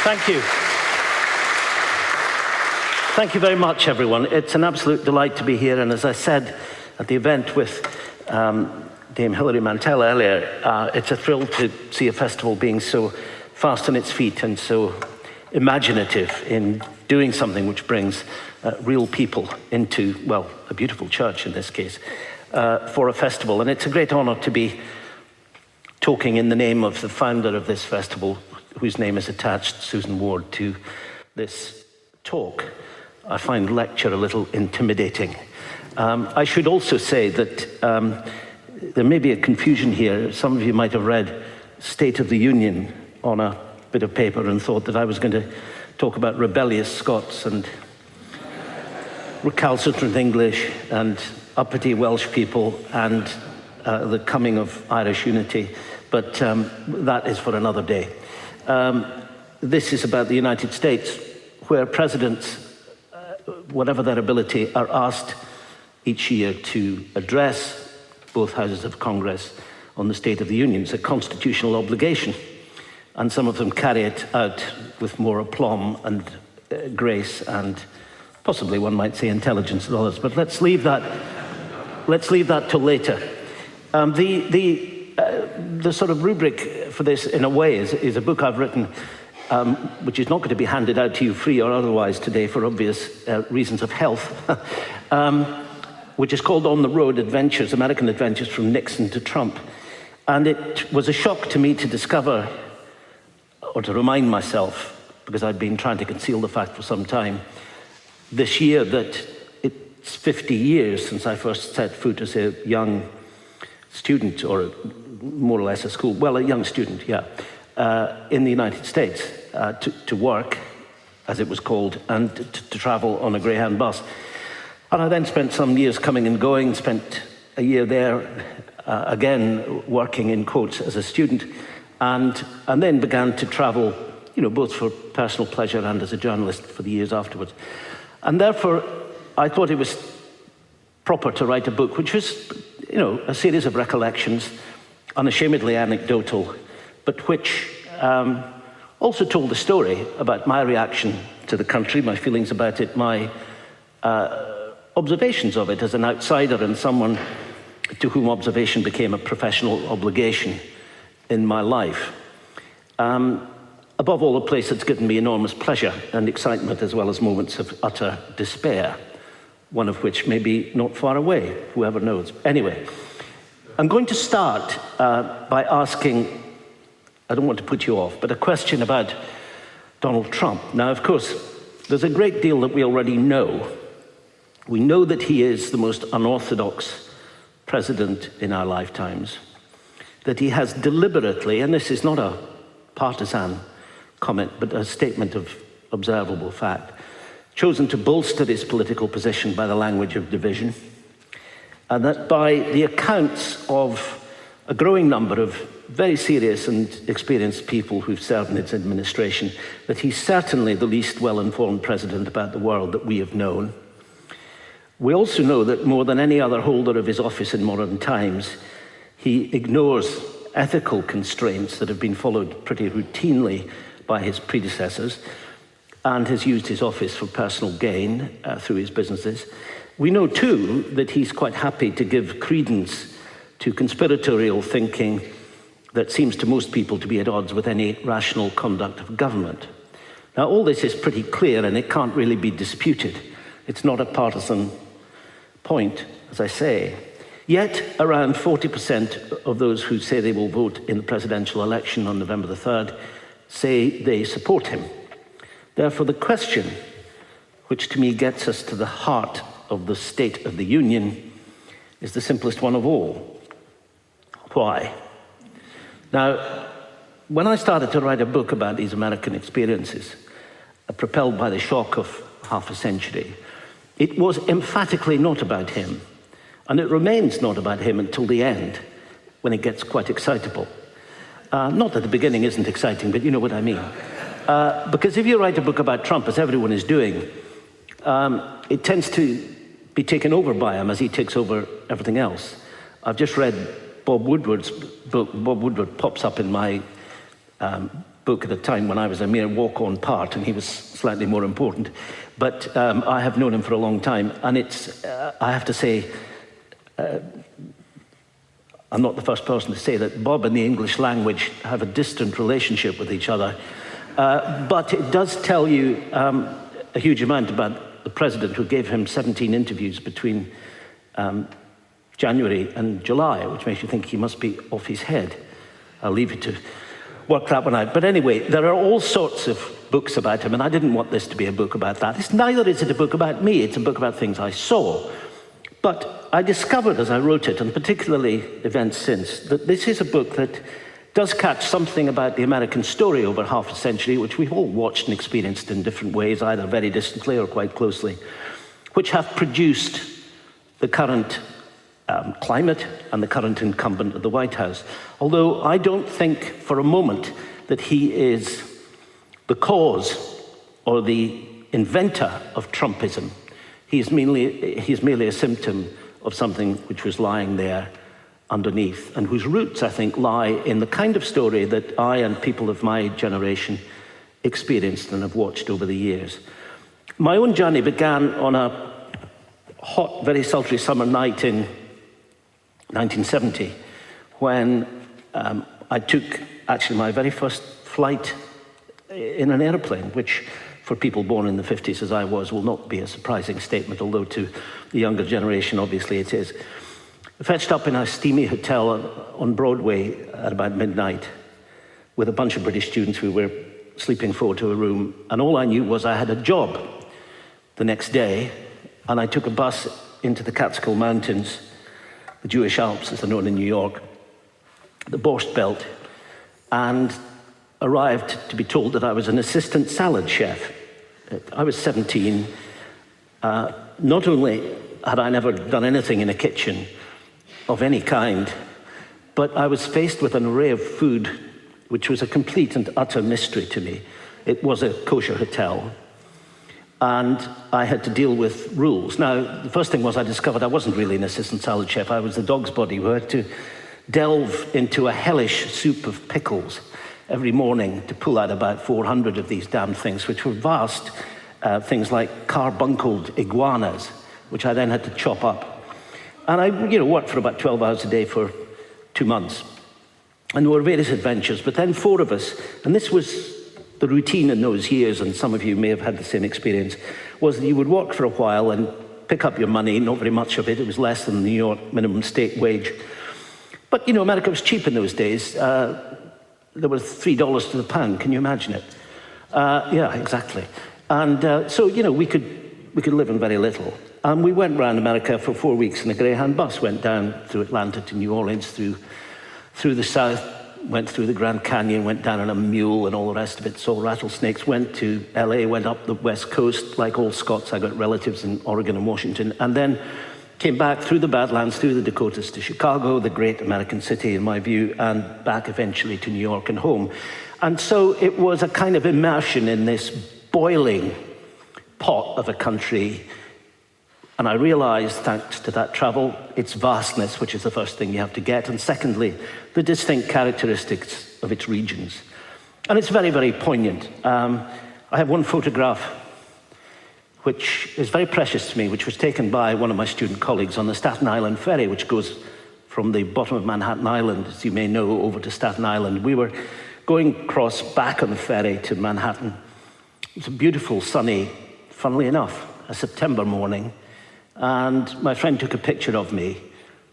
Thank you. Thank you very much, everyone. It's an absolute delight to be here. And as I said at the event with Dame Hilary Mantel earlier, it's a thrill to see a festival being so fast on its feet and so imaginative in doing something which brings real people into, well, a beautiful church in this case, for a festival. And it's a great honor to be talking in the name of the founder of this festival, whose name is attached, Susan Ward, to this talk. I find lecture a little intimidating. I should also say that there may be a confusion here. Some of you might have read State of the Union on a bit of paper and thought that I was going to talk about rebellious Scots and recalcitrant English and uppity Welsh people and the coming of Irish unity, but that is for another day. This is about the United States, where presidents, whatever their ability, are asked each year to address both houses of Congress on the State of the Union. It's a constitutional obligation, and some of them carry it out with more aplomb and grace and possibly, one might say, intelligence than others. But let's leave that till later. The sort of rubric for this, in a way, is a book I've written, which is not going to be handed out to you free or otherwise today for obvious reasons of health, which is called On the Road Adventures, American Adventures from Nixon to Trump. And it was a shock to me to discover, or to remind myself, because I'd been trying to conceal the fact for some time, this year that it's 50 years since I first set foot as a young student, or more or less a school, well, a young student, yeah, in the United States, to work, as it was called, and to travel on a Greyhound bus. And I then spent some years coming and going, spent a year there, again, working in quotes as a student, and then began to travel, both for personal pleasure and as a journalist for the years afterwards. And therefore, I thought it was proper to write a book, which was, a series of recollections, unashamedly anecdotal, but which also told a story about my reaction to the country, my feelings about it, my observations of it as an outsider and someone to whom observation became a professional obligation in my life. Above all, a place that's given me enormous pleasure and excitement, as well as moments of utter despair, one of which may be not far away, whoever knows. Anyway, I'm going to start by asking, I don't want to put you off, but a question about Donald Trump. Now, of course, there's a great deal that we already know. We know that he is the most unorthodox president in our lifetimes, that he has deliberately, and this is not a partisan comment, but a statement of observable fact, chosen to bolster his political position by the language of division, and that by the accounts of a growing number of very serious and experienced people who've served in its administration, that he's certainly the least well-informed president about the world that we have known. We also know that more than any other holder of his office in modern times, he ignores ethical constraints that have been followed pretty routinely by his predecessors, and has used his office for personal gain through his businesses. We know, too, that he's quite happy to give credence to conspiratorial thinking that seems to most people to be at odds with any rational conduct of government. Now, all this is pretty clear, and it can't really be disputed. It's not a partisan point, as I say. Yet, around 40% of those who say they will vote in the presidential election on November the 3rd say they support him. Therefore, the question, which to me gets us to the heart of the State of the Union, is the simplest one of all. Why? Now, when I started to write a book about these American experiences, propelled by the shock of half a century, it was emphatically not about him. And it remains not about him until the end, when it gets quite excitable. Not that the beginning isn't exciting, but you know what I mean. Because if you write a book about Trump, as everyone is doing, it tends to be taken over by him as he takes over everything else. I've just read Bob Woodward's book. Bob Woodward pops up in my book at a time when I was a mere walk-on part and he was slightly more important. But I have known him for a long time, and it's, I have to say, I'm not the first person to say that Bob and the English language have a distant relationship with each other. But it does tell you a huge amount about the president, who gave him 17 interviews between January and July, which makes you think he must be off his head. I'll leave you to work that one out. But anyway, there are all sorts of books about him, and I didn't want this to be a book about that. Neither is it a book about me, it's a book about things I saw. But I discovered as I wrote it, and particularly events since, that this is a book that does catch something about the American story over half a century, which we've all watched and experienced in different ways, either very distantly or quite closely, which have produced the current climate and the current incumbent at the White House. Although I don't think for a moment that he is the cause or the inventor of Trumpism. He's merely a symptom of something which was lying there underneath, and whose roots, I think, lie in the kind of story that I and people of my generation experienced and have watched over the years. My own journey began on a hot, very sultry summer night in 1970, when I took actually my very first flight in an airplane, which for people born in the 50s as I was will not be a surprising statement, although to the younger generation obviously it is. I fetched up in a steamy hotel on Broadway at about midnight with a bunch of British students who were sleeping forward to a room, and all I knew was I had a job the next day, and I took a bus into the Catskill Mountains, the Jewish Alps as they're known in New York, the Borscht Belt, and arrived to be told that I was an assistant salad chef. I was 17. Not only had I never done anything in a kitchen of any kind, but I was faced with an array of food which was a complete and utter mystery to me. It was a kosher hotel, and I had to deal with rules. Now, the first thing was I discovered I wasn't really an assistant salad chef. I was the dog's body who had to delve into a hellish soup of pickles every morning to pull out about 400 of these damn things, which were vast things like carbuncled iguanas, which I then had to chop up. And I worked for about 12 hours a day for 2 months. And there were various adventures, but then 4 of us, and this was the routine in those years, and some of you may have had the same experience, was that you would work for a while and pick up your money, not very much of it. It was less than the New York minimum state wage. But, America was cheap in those days. There was $3 to the pound. Can you imagine it? Yeah, exactly. And so, we could live on very little. And we went around America for 4 weeks in a Greyhound bus, went down through Atlanta to New Orleans, through the South, went through the Grand Canyon, went down on a mule and all the rest of it, saw rattlesnakes, went to LA, went up the West Coast. Like all Scots, I got relatives in Oregon and Washington, and then came back through the Badlands, through the Dakotas to Chicago, the great American city in my view, and back eventually to New York and home. And so it was a kind of immersion in this boiling pot of a country. And I realized, thanks to that travel, its vastness, which is the first thing you have to get, and secondly, the distinct characteristics of its regions. And it's very, very poignant. I have one photograph which is very precious to me, which was taken by one of my student colleagues on the Staten Island ferry, which goes from the bottom of Manhattan Island, as you may know, over to Staten Island. We were going across back on the ferry to Manhattan. It was a beautiful, sunny, funnily enough, a September morning. And my friend took a picture of me,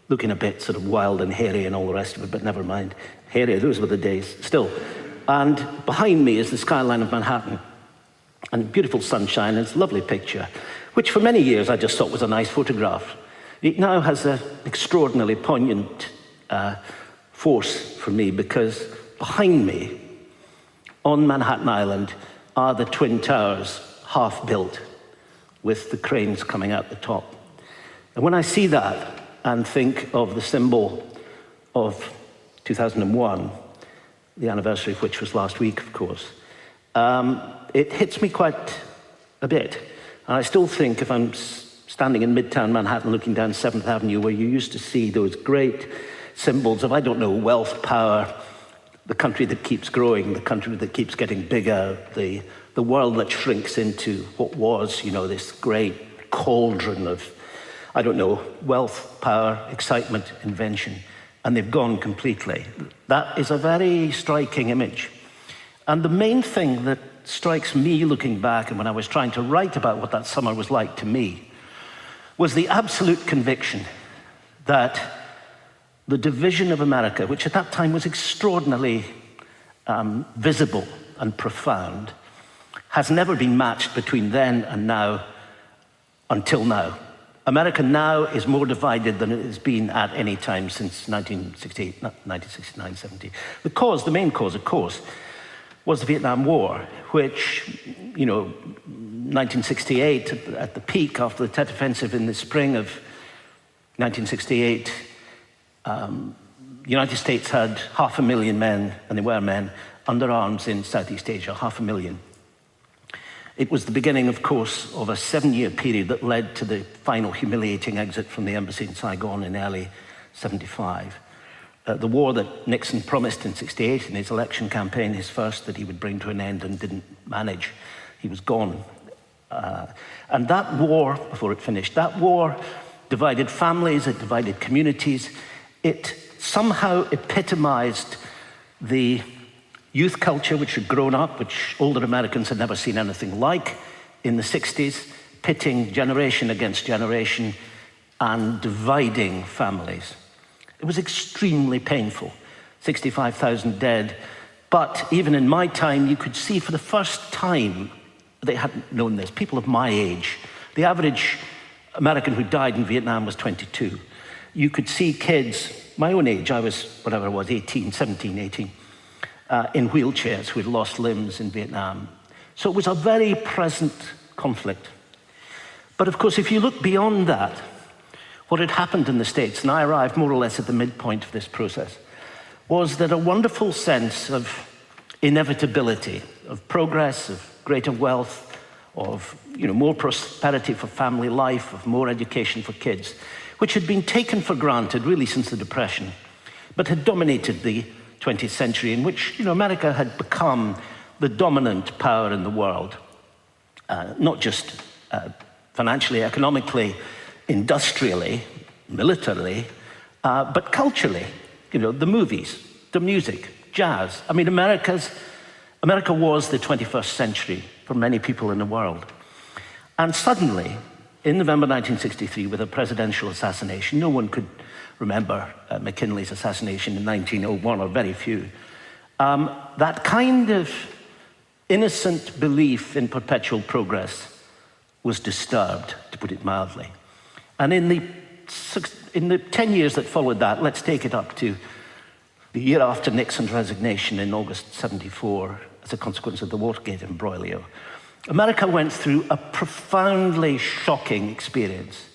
looking a bit sort of wild and hairy and all the rest of it, but never mind. Hairy, those were the days, still. And behind me is the skyline of Manhattan, and beautiful sunshine, and it's a lovely picture, which for many years I just thought was a nice photograph. It now has an extraordinarily poignant force for me, because behind me, on Manhattan Island, are the Twin Towers, half built, with the cranes coming out the top. And when I see that and think of the symbol of 2001, the anniversary of which was last week, of course, it hits me quite a bit. And I still think if I'm standing in Midtown Manhattan looking down 7th Avenue, where you used to see those great symbols of, I don't know, wealth, power, the country that keeps growing, the country that keeps getting bigger, the world that shrinks into what was, this great cauldron of, I don't know, wealth, power, excitement, invention, and they've gone completely. That is a very striking image. And the main thing that strikes me looking back, and when I was trying to write about what that summer was like to me, was the absolute conviction that the division of America, which at that time was extraordinarily visible and profound, has never been matched between then and now until now. America now is more divided than it has been at any time since 1968, 1969, 70. The main cause, of course, was the Vietnam War, which, 1968, at the peak after the Tet Offensive in the spring of 1968, the United States had 500,000 men, and they were men, under arms in Southeast Asia, 500,000. It was the beginning, of course, of a 7-year period that led to the final humiliating exit from the embassy in Saigon in early 75. The war that Nixon promised in 68 in his election campaign, his first, that he would bring to an end and didn't manage. He was gone. And that war, before it finished, that war divided families, it divided communities. It somehow epitomized the youth culture which had grown up, which older Americans had never seen anything like in the 60s, pitting generation against generation and dividing families. It was extremely painful, 65,000 dead. But even in my time, you could see for the first time, they hadn't known this, people of my age, the average American who died in Vietnam was 22. You could see kids, my own age, I was, whatever I was, 18, 17, 18, in wheelchairs who had lost limbs in Vietnam. So it was a very present conflict. But of course, if you look beyond that, what had happened in the States, and I arrived more or less at the midpoint of this process, was that a wonderful sense of inevitability, of progress, of greater wealth, of more prosperity for family life, of more education for kids, which had been taken for granted really since the Depression, but had dominated the 20th century, in which America had become the dominant power in the world, not just financially, economically, industrially, militarily, but culturally. The movies, the music, jazz. I mean, America was the 21st century for many people in the world. And suddenly, in November 1963, with a presidential assassination, no one could remember McKinley's assassination in 1901, or very few. That kind of innocent belief in perpetual progress was disturbed, to put it mildly. And in the 10 years that followed that, let's take it up to the year after Nixon's resignation in August 74, as a consequence of the Watergate imbroglio, America went through a profoundly shocking experience.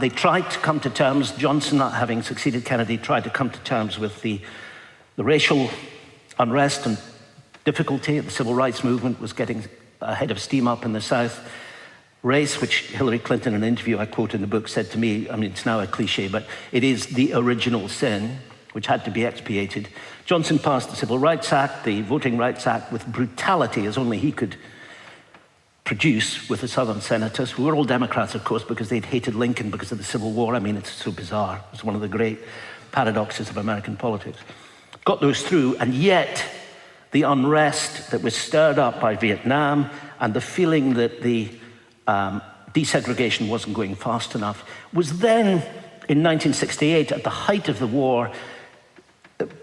They tried to come to terms, Johnson, not having succeeded Kennedy, tried to come to terms with the racial unrest and difficulty. The civil rights movement was getting a head of steam up in the South. Race, which Hillary Clinton, in an interview I quote in the book, said to me, I mean, it's now a cliche, but it is the original sin, which had to be expiated. Johnson passed the Civil Rights Act, the Voting Rights Act, with brutality as only he could produce with the Southern senators, who were all Democrats, of course, because they'd hated Lincoln because of the Civil War. I mean, it's so bizarre. It's one of the great paradoxes of American politics. Got those through, and yet the unrest that was stirred up by Vietnam and the feeling that the desegregation wasn't going fast enough was then, in 1968, at the height of the war,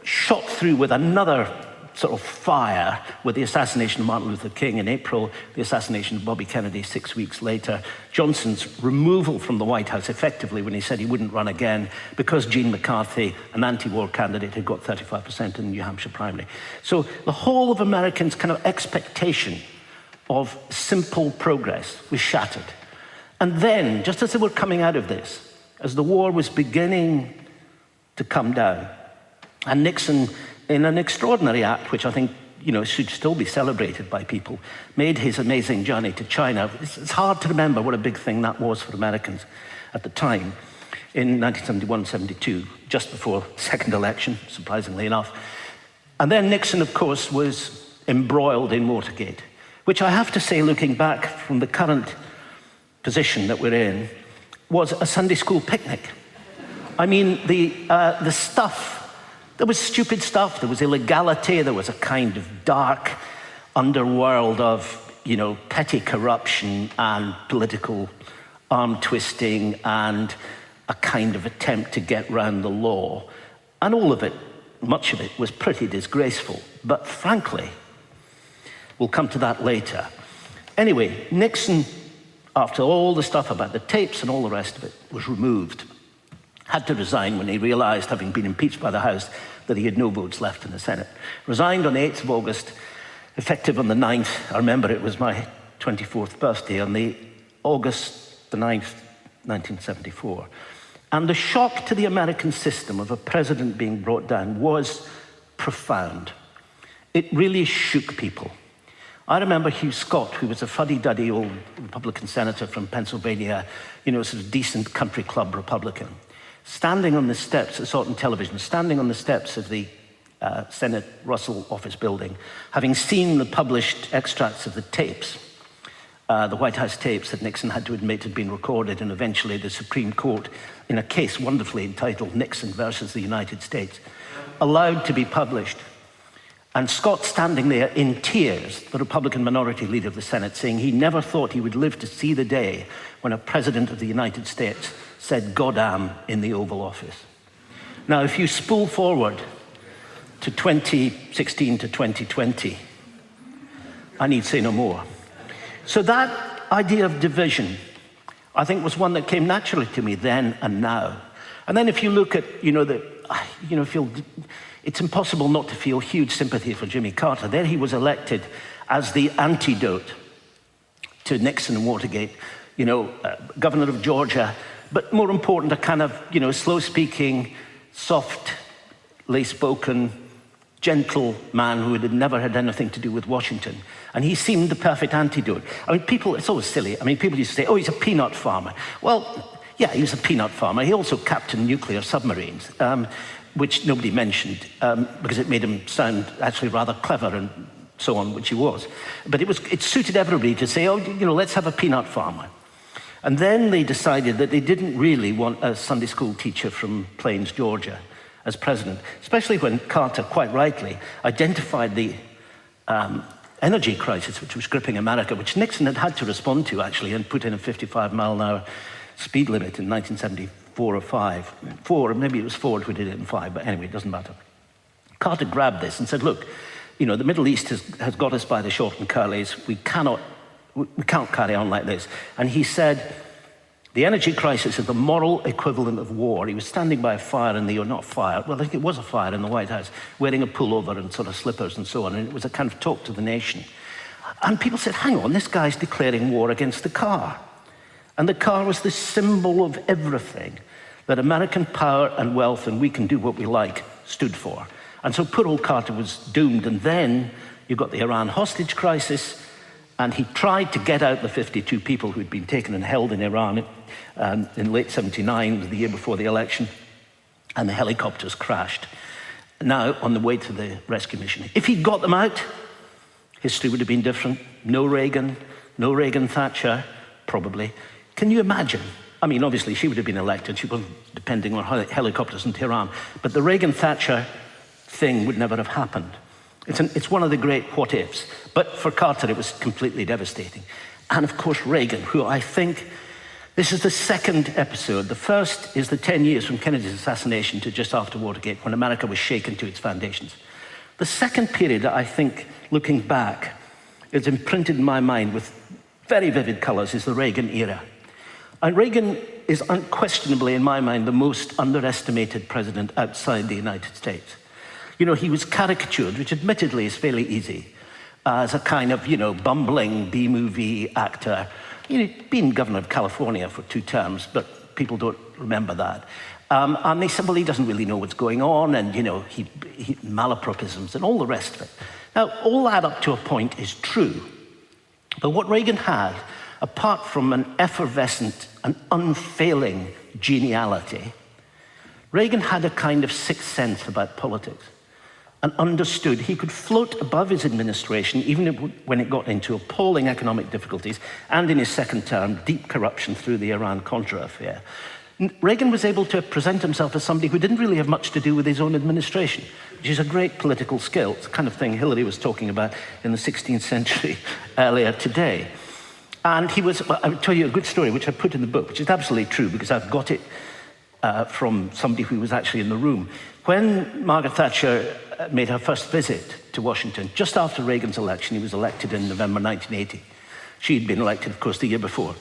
shot through with another sort of fire with the assassination of Martin Luther King in April, the assassination of Bobby Kennedy 6 weeks later, Johnson's removal from the White House effectively when he said he wouldn't run again because Gene McCarthy, an anti-war candidate, had got 35% in the New Hampshire primary. So the whole of Americans' kind of expectation of simple progress was shattered. And then, just as they were coming out of this, as the war was beginning to come down, and Nixon, in an extraordinary act, which I think should still be celebrated by people, made his amazing journey to China. It's hard to remember what a big thing that was for Americans at the time, in 1971-72, just before the second election, surprisingly enough. And then Nixon, of course, was embroiled in Watergate, which I have to say, looking back from the current position that we're in, was a Sunday school picnic. I mean, the stuff, there was stupid stuff, there was illegality, there was a kind of dark underworld of, petty corruption and political arm twisting and a kind of attempt to get round the law. And all of it, much of it, was pretty disgraceful. But frankly, we'll come to that later. Anyway, Nixon, after all the stuff about the tapes and all the rest of it, was removed. Had to resign when he realized, having been impeached by the House, that he had no votes left in the Senate. Resigned on the 8th of August, effective on the 9th. I remember it was my 24th birthday, on the August the 9th, 1974. And the shock to the American system of a president being brought down was profound. It really shook people. I remember Hugh Scott, who was a fuddy-duddy old Republican senator from Pennsylvania, sort of decent country club Republican, standing on the steps, I saw it on television, standing on the steps of the Senate Russell office building, having seen the published extracts of the tapes, the White House tapes that Nixon had to admit had been recorded, and eventually the Supreme Court, in a case wonderfully entitled Nixon versus the United States, allowed to be published. And Scott standing there in tears, the Republican minority leader of the Senate, saying he never thought he would live to see the day when a president of the United States said "goddamn" in the Oval Office. Now, if you spool forward to 2016 to 2020, I need say no more. So that idea of division, I think, was one that came naturally to me then and now. And then if you look at, it's impossible not to feel huge sympathy for Jimmy Carter. There he was elected as the antidote to Nixon and Watergate, governor of Georgia, but more important, a kind of, slow-speaking, softly spoken, gentle man who had never had anything to do with Washington. And he seemed the perfect antidote. I mean, it's always silly. I mean, people used to say, oh, he's a peanut farmer. Well, yeah, he was a peanut farmer. He also captained nuclear submarines, which nobody mentioned, because it made him sound actually rather clever and so on, which he was. But it suited everybody to say, oh, let's have a peanut farmer. And then they decided that they didn't really want a Sunday school teacher from Plains, Georgia, as president, especially when Carter, quite rightly, identified the energy crisis which was gripping America, which Nixon had to respond to, actually, and put in a 55-mile-an-hour speed limit in 1974 or 5. 4, maybe it was 4 if we did it in 5, but anyway, it doesn't matter. Carter grabbed this and said, look, the Middle East has got us by the short and curlies. We can't carry on like this. And he said, the energy crisis is the moral equivalent of war. He was standing by a fire not fire, well, I think it was a fire in the White House, wearing a pullover and sort of slippers and so on, and it was a kind of talk to the nation. And people said, hang on, this guy's declaring war against the car. And the car was the symbol of everything that American power and wealth and we can do what we like stood for. And so poor old Carter was doomed. And then you got the Iran hostage crisis, and he tried to get out the 52 people who'd been taken and held in Iran in late 79, the year before the election, and the helicopters crashed. Now, on the way to the rescue mission. If he'd got them out, history would have been different. No Reagan Thatcher, probably. Can you imagine? I mean, obviously, she would have been elected. She wasn't depending on helicopters in Tehran. But the Reagan-Thatcher thing would never have happened. It's one of the great what-ifs. But for Carter, it was completely devastating. And, of course, Reagan, who I think, this is the second episode. The first is the 10 years from Kennedy's assassination to just after Watergate, when America was shaken to its foundations. The second period, I think, looking back, is imprinted in my mind with very vivid colors, is the Reagan era. And Reagan is unquestionably, in my mind, the most underestimated president outside the United States. He was caricatured, which admittedly is fairly easy, as a kind of, bumbling B-movie actor. Been governor of California for 2 terms, but people don't remember that. And they said, well, he doesn't really know what's going on, and, he malapropisms and all the rest of it. Now, all that up to a point is true. But what Reagan had, apart from an effervescent and unfailing geniality, Reagan had a kind of sixth sense about politics. and understood he could float above his administration even when it got into appalling economic difficulties and in his second term, deep corruption through the Iran-Contra affair. Reagan was able to present himself as somebody who didn't really have much to do with his own administration, which is a great political skill. It's the kind of thing Hillary was talking about in the 16th century earlier today. And he was, well, I'll tell you a good story, which I put in the book, which is absolutely true because I've got it from somebody who was actually in the room. When Margaret Thatcher made her first visit to Washington, just after Reagan's election, he was elected in November 1980. She'd been elected, of course, the year before.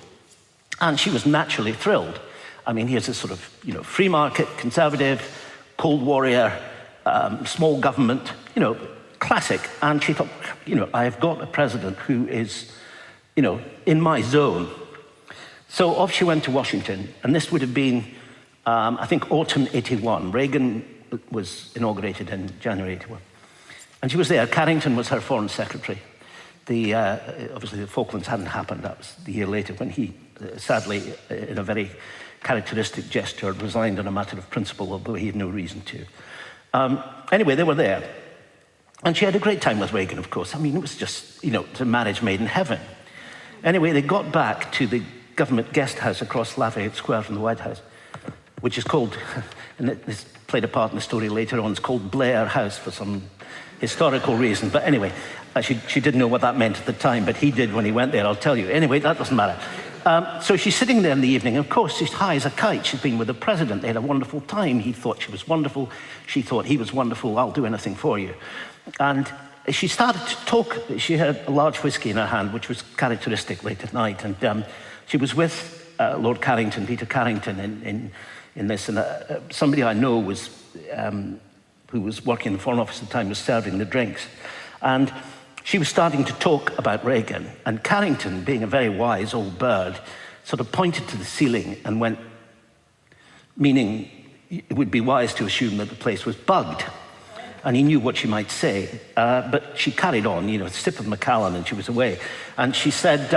And she was naturally thrilled. I mean, here's this sort of, free market, conservative, cold warrior, small government, classic. And she thought, I've got a president who is, in my zone. So off she went to Washington, and this would have been, I think, autumn 81. Reagan was inaugurated in January 81. And she was there. Carrington was her foreign secretary. Obviously, the Falklands hadn't happened. That was the year later when he, sadly, in a very characteristic gesture, resigned on a matter of principle, although he had no reason to. Anyway, they were there. And she had a great time with Reagan, of course. I mean, it was just, it's a marriage made in heaven. Anyway, they got back to the government guest house across Lafayette Square from the White House, which is called, and this played a part in the story later on, it's called Blair House for some historical reason. But anyway, she didn't know what that meant at the time, but he did when he went there, I'll tell you. Anyway, that doesn't matter. So she's sitting there in the evening. Of course, she's high as a kite. She's been with the president. They had a wonderful time. He thought she was wonderful. She thought he was wonderful. I'll do anything for you. And she started to talk. She had a large whiskey in her hand, which was characteristic late at night. And she was with Lord Carrington, Peter Carrington, in this. And somebody I know was, who was working in the Foreign Office at the time, was serving the drinks. And she was starting to talk about Reagan, and Carrington, being a very wise old bird, sort of pointed to the ceiling and went, meaning it would be wise to assume that the place was bugged. And he knew what she might say, but she carried on, sip of Macallan, and she was away. And she said,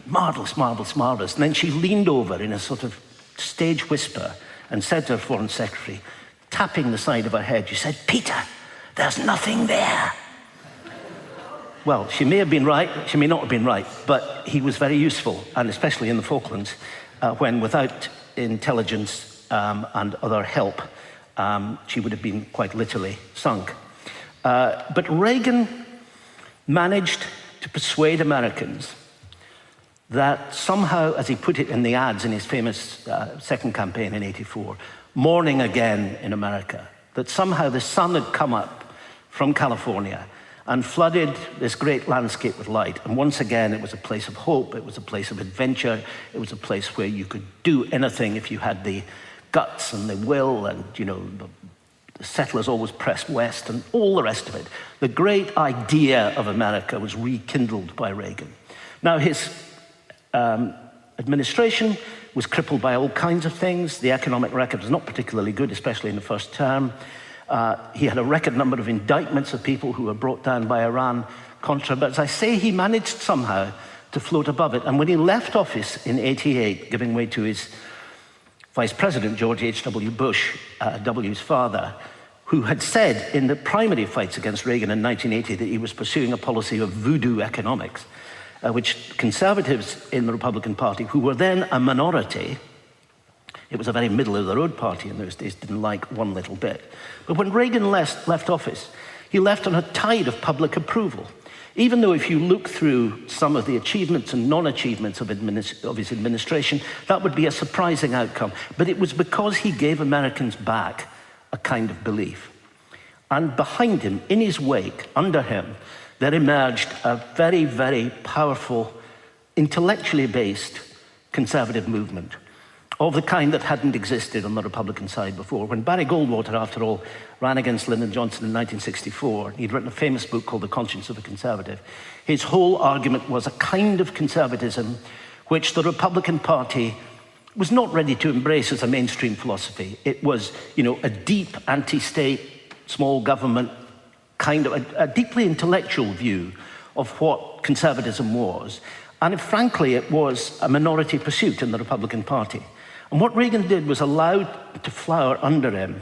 marvelous, marvelous, marvelous. And then she leaned over in a sort of stage whisper and said to her foreign secretary, tapping the side of her head, she said, "Peter, there's nothing there." Well, she may have been right, she may not have been right, but he was very useful, and especially in the Falklands, when without intelligence and other help, she would have been quite literally sunk. But Reagan managed to persuade Americans that somehow, as he put it in the ads in his famous second campaign in '84, morning again in America, that somehow the sun had come up from California and flooded this great landscape with light. And once again, it was a place of hope, it was a place of adventure, it was a place where you could do anything if you had the guts and the will, and the settlers always pressed west and all the rest of it. The great idea of America was rekindled by Reagan. Now, his administration was crippled by all kinds of things. The economic record was not particularly good, especially in the first term. He had a record number of indictments of people who were brought down by Iran-Contra. But as I say, he managed somehow to float above it. And when he left office in '88, giving way to his vice president, George H.W. Bush, W's father, who had said in the primary fights against Reagan in 1980 that he was pursuing a policy of voodoo economics, which conservatives in the Republican Party, who were then a minority, it was a very middle-of-the-road party in those days, didn't like one little bit. But when Reagan left office, he left on a tide of public approval. Even though if you look through some of the achievements and non-achievements of his administration, that would be a surprising outcome. But it was because he gave Americans back a kind of belief. And behind him, in his wake, under him, there emerged a very, very powerful, intellectually based conservative movement of the kind that hadn't existed on the Republican side before. When Barry Goldwater, after all, ran against Lyndon Johnson in 1964, he'd written a famous book called The Conscience of a Conservative. His whole argument was a kind of conservatism which the Republican Party was not ready to embrace as a mainstream philosophy. It was, a deep anti-state, small government, kind of a deeply intellectual view of what conservatism was. And frankly, it was a minority pursuit in the Republican Party. And what Reagan did was allow to flower under him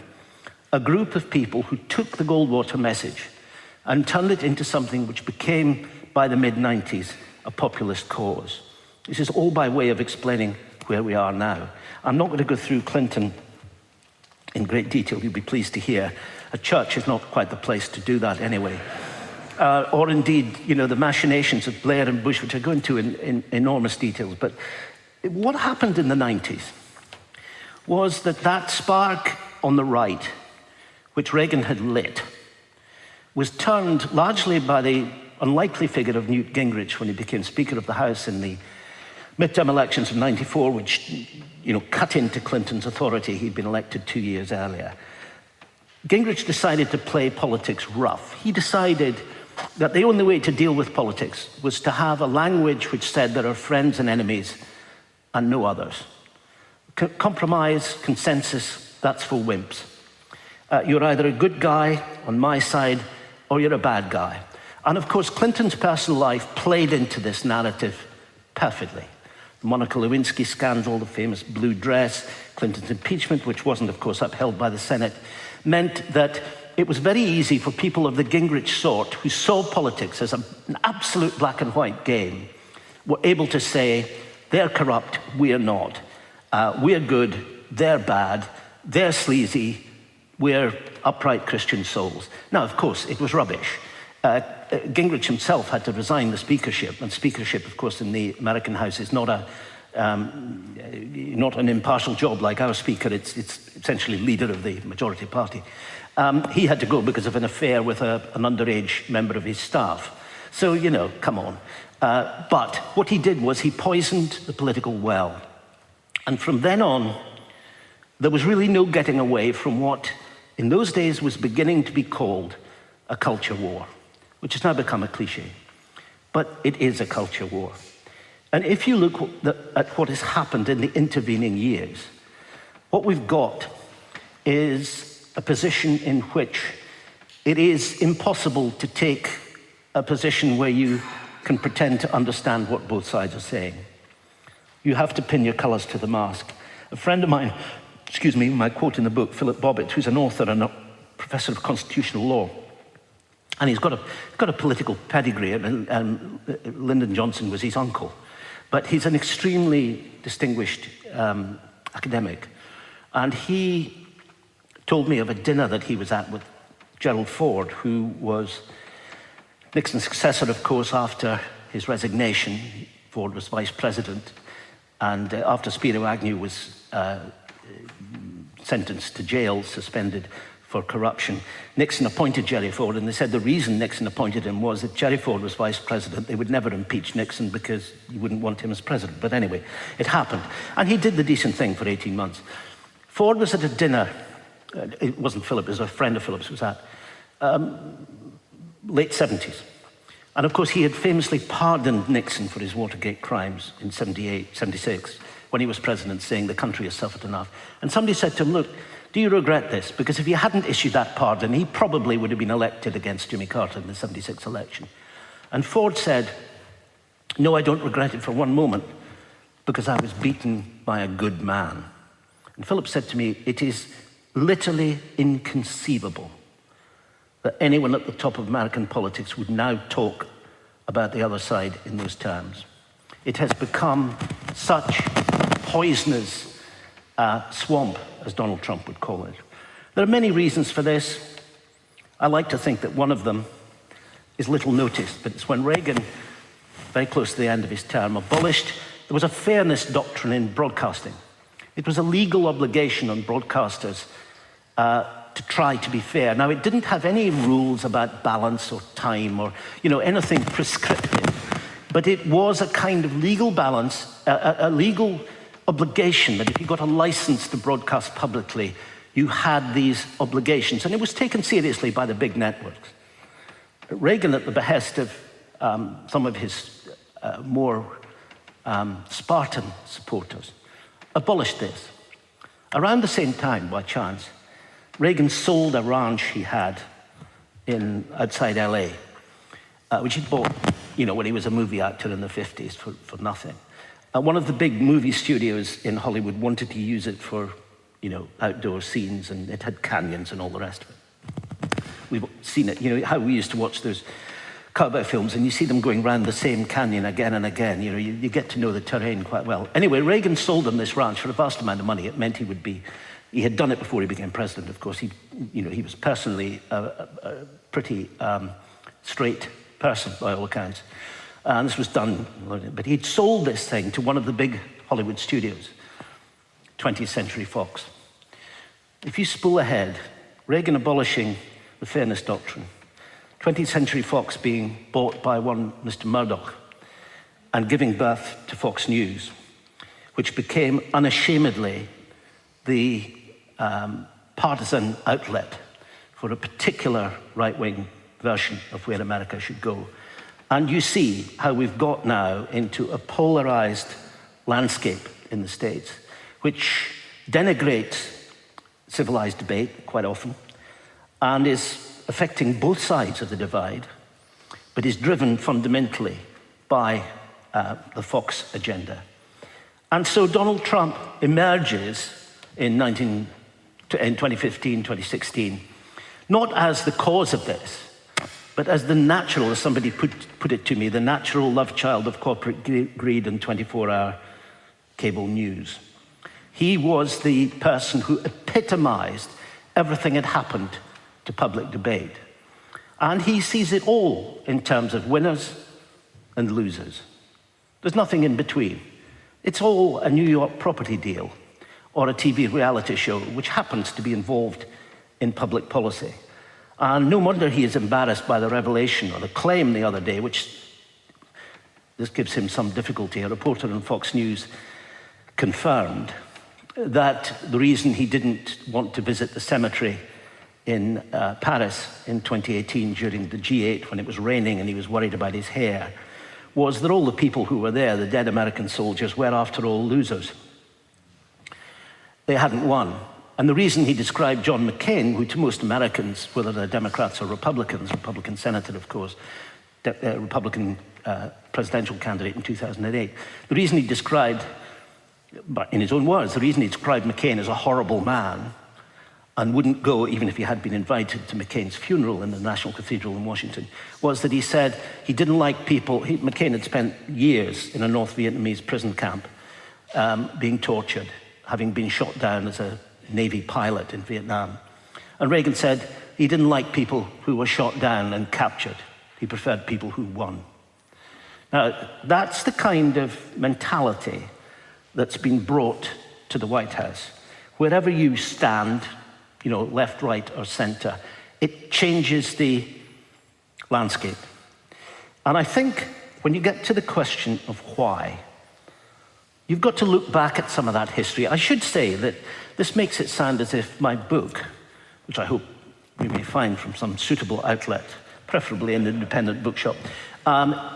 a group of people who took the Goldwater message and turned it into something which became, by the mid-90s, a populist cause. This is all by way of explaining where we are now. I'm not going to go through Clinton in great detail, you'll be pleased to hear. A church is not quite the place to do that anyway. Or indeed, the machinations of Blair and Bush, which I go into in enormous details. But what happened in the 90s was that spark on the right, which Reagan had lit, was turned largely by the unlikely figure of Newt Gingrich when he became Speaker of the House in the midterm elections of '94, which cut into Clinton's authority. He'd been elected 2 years earlier. Gingrich decided to play politics rough. He decided that the only way to deal with politics was to have a language which said there are friends and enemies and no others. Compromise, consensus, that's for wimps. You're either a good guy on my side or you're a bad guy. And of course, Clinton's personal life played into this narrative perfectly. The Monica Lewinsky scandal, the famous blue dress, Clinton's impeachment, which wasn't, of course, upheld by the Senate, meant that it was very easy for people of the Gingrich sort who saw politics as an absolute black and white game, were able to say, they're corrupt, we're not. We're good, they're bad, they're sleazy, we're upright Christian souls. Now, of course, it was rubbish. Gingrich himself had to resign the speakership, and speakership, of course, in the American House is not an impartial job like our speaker. It's essentially leader of the majority party. He had to go because of an affair with an underage member of his staff. So, come on. But what he did was he poisoned the political well. And from then on, there was really no getting away from what in those days was beginning to be called a culture war, which has now become a cliche. But it is a culture war. And if you look at what has happened in the intervening years, what we've got is a position in which it is impossible to take a position where you can pretend to understand what both sides are saying. You have to pin your colors to the mast. A friend of mine, my quote in the book, Philip Bobbitt, who's an author and a professor of constitutional law, and he's got a political pedigree, and Lyndon Johnson was his uncle. But he's an extremely distinguished academic. And he told me of a dinner that he was at with Gerald Ford, who was Nixon's successor, of course, after his resignation. Ford was vice president. And after Spiro Agnew was sentenced to jail, suspended for corruption, Nixon appointed Gerry Ford, and they said the reason Nixon appointed him was that Gerry Ford was vice president. They would never impeach Nixon because you wouldn't want him as president. But anyway, it happened. And he did the decent thing for 18 months. Ford was at a dinner, it wasn't Philip, it was a friend of Philip's, was at late 70s. And of course, he had famously pardoned Nixon for his Watergate crimes in 78, 76, when he was president, saying the country has suffered enough. And somebody said to him, look, do you regret this? Because if he hadn't issued that pardon, he probably would have been elected against Jimmy Carter in the 76 election. And Ford said, no, I don't regret it for one moment, because I was beaten by a good man. And Philip said to me, it is literally inconceivable that anyone at the top of American politics would now talk about the other side in those terms. It has become such poisonous swamp, as Donald Trump would call it. There are many reasons for this. I like to think that one of them is little noticed, but it's when Reagan, very close to the end of his term, abolished, there was a fairness doctrine in broadcasting. It was a legal obligation on broadcasters to try to be fair. Now, it didn't have any rules about balance or time or, anything prescriptive, but it was a kind of legal balance, a legal obligation that if you got a license to broadcast publicly, you had these obligations. And it was taken seriously by the big networks. Reagan, at the behest of some of his more Spartan supporters, abolished this. Around the same time, by chance, Reagan sold a ranch he had outside LA, which he'd bought, when he was a movie actor in the 50s for nothing. One of the big movie studios in Hollywood wanted to use it for outdoor scenes, and it had canyons and all the rest of it. We've seen it, how we used to watch those cowboy films, and you see them going around the same canyon again and again. You get to know the terrain quite well. Anyway, Reagan sold him this ranch for a vast amount of money. It meant he had done it before he became president, of course. He was personally a pretty straight person, by all accounts. And this was done, but he'd sold this thing to one of the big Hollywood studios, 20th Century Fox. If you spool ahead, Reagan abolishing the Fairness Doctrine, 20th Century Fox being bought by one Mr. Murdoch and giving birth to Fox News, which became unashamedly the partisan outlet for a particular right-wing version of where America should go. And you see how we've got now into a polarized landscape in the States, which denigrates civilized debate quite often and is affecting both sides of the divide, but is driven fundamentally by the Fox agenda. And so Donald Trump emerges in 2015, 2016, not as the cause of this, but as the natural, as somebody put it to me, the natural love child of corporate greed and 24-hour cable news. He was the person who epitomized everything that happened to public debate. And he sees it all in terms of winners and losers. There's nothing in between. It's all a New York property deal or a TV reality show which happens to be involved in public policy. And no wonder he is embarrassed by the revelation or the claim the other day, which this gives him some difficulty. A reporter on Fox News confirmed that the reason he didn't want to visit the cemetery in Paris in 2018 during the G8 when it was raining and he was worried about his hair was that all the people who were there, the dead American soldiers, were after all losers. They hadn't won. And the reason he described John McCain, who to most Americans, whether they're Democrats or Republicans, Republican senator, of course, Republican presidential candidate in 2008, the reason he described, but in his own words, the reason he described McCain as a horrible man and wouldn't go, even if he had been invited to McCain's funeral in the National Cathedral in Washington, was that he said he didn't like people. McCain had spent years in a North Vietnamese prison camp being tortured, having been shot down as a Navy pilot in Vietnam. And Reagan said he didn't like people who were shot down and captured. He preferred people who won. Now, that's the kind of mentality that's been brought to the White House. Wherever you stand, left, right, or center, it changes the landscape. And I think when you get to the question of why, you've got to look back at some of that history. I should say that this makes it sound as if my book, which I hope we may find from some suitable outlet, preferably an independent bookshop,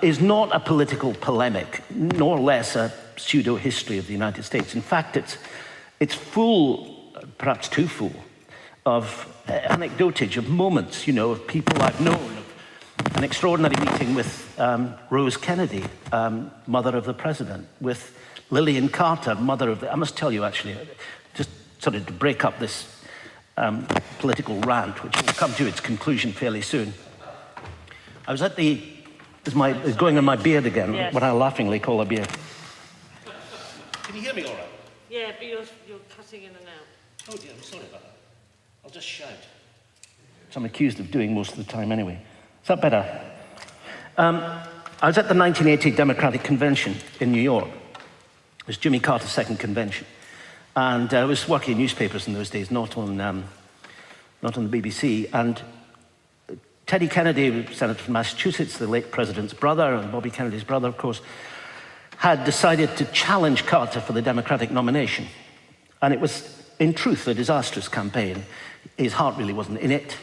is not a political polemic, nor less a pseudo-history of the United States. In fact, it's full, perhaps too full, of anecdotage, of moments, of people I've known, of an extraordinary meeting with Rose Kennedy, mother of the president, with Lillian Carter, mother of the... I must tell you, actually, just sort of to break up this political rant, which will come to its conclusion fairly soon. I was at the... It's going on my beard again, yes. What I laughingly call a beard. Can you hear me all right? Yeah, but you're cutting in and out. Oh dear, I'm sorry about that. I'll just shout. Which I'm accused of doing most of the time anyway. Is that better? I was at the 1980 Democratic Convention in New York. It was Jimmy Carter's second convention. And I was working in newspapers in those days, not on the BBC. And Teddy Kennedy, Senator from Massachusetts, the late president's brother, and Bobby Kennedy's brother, of course, had decided to challenge Carter for the Democratic nomination. And it was, in truth, a disastrous campaign. His heart really wasn't in it.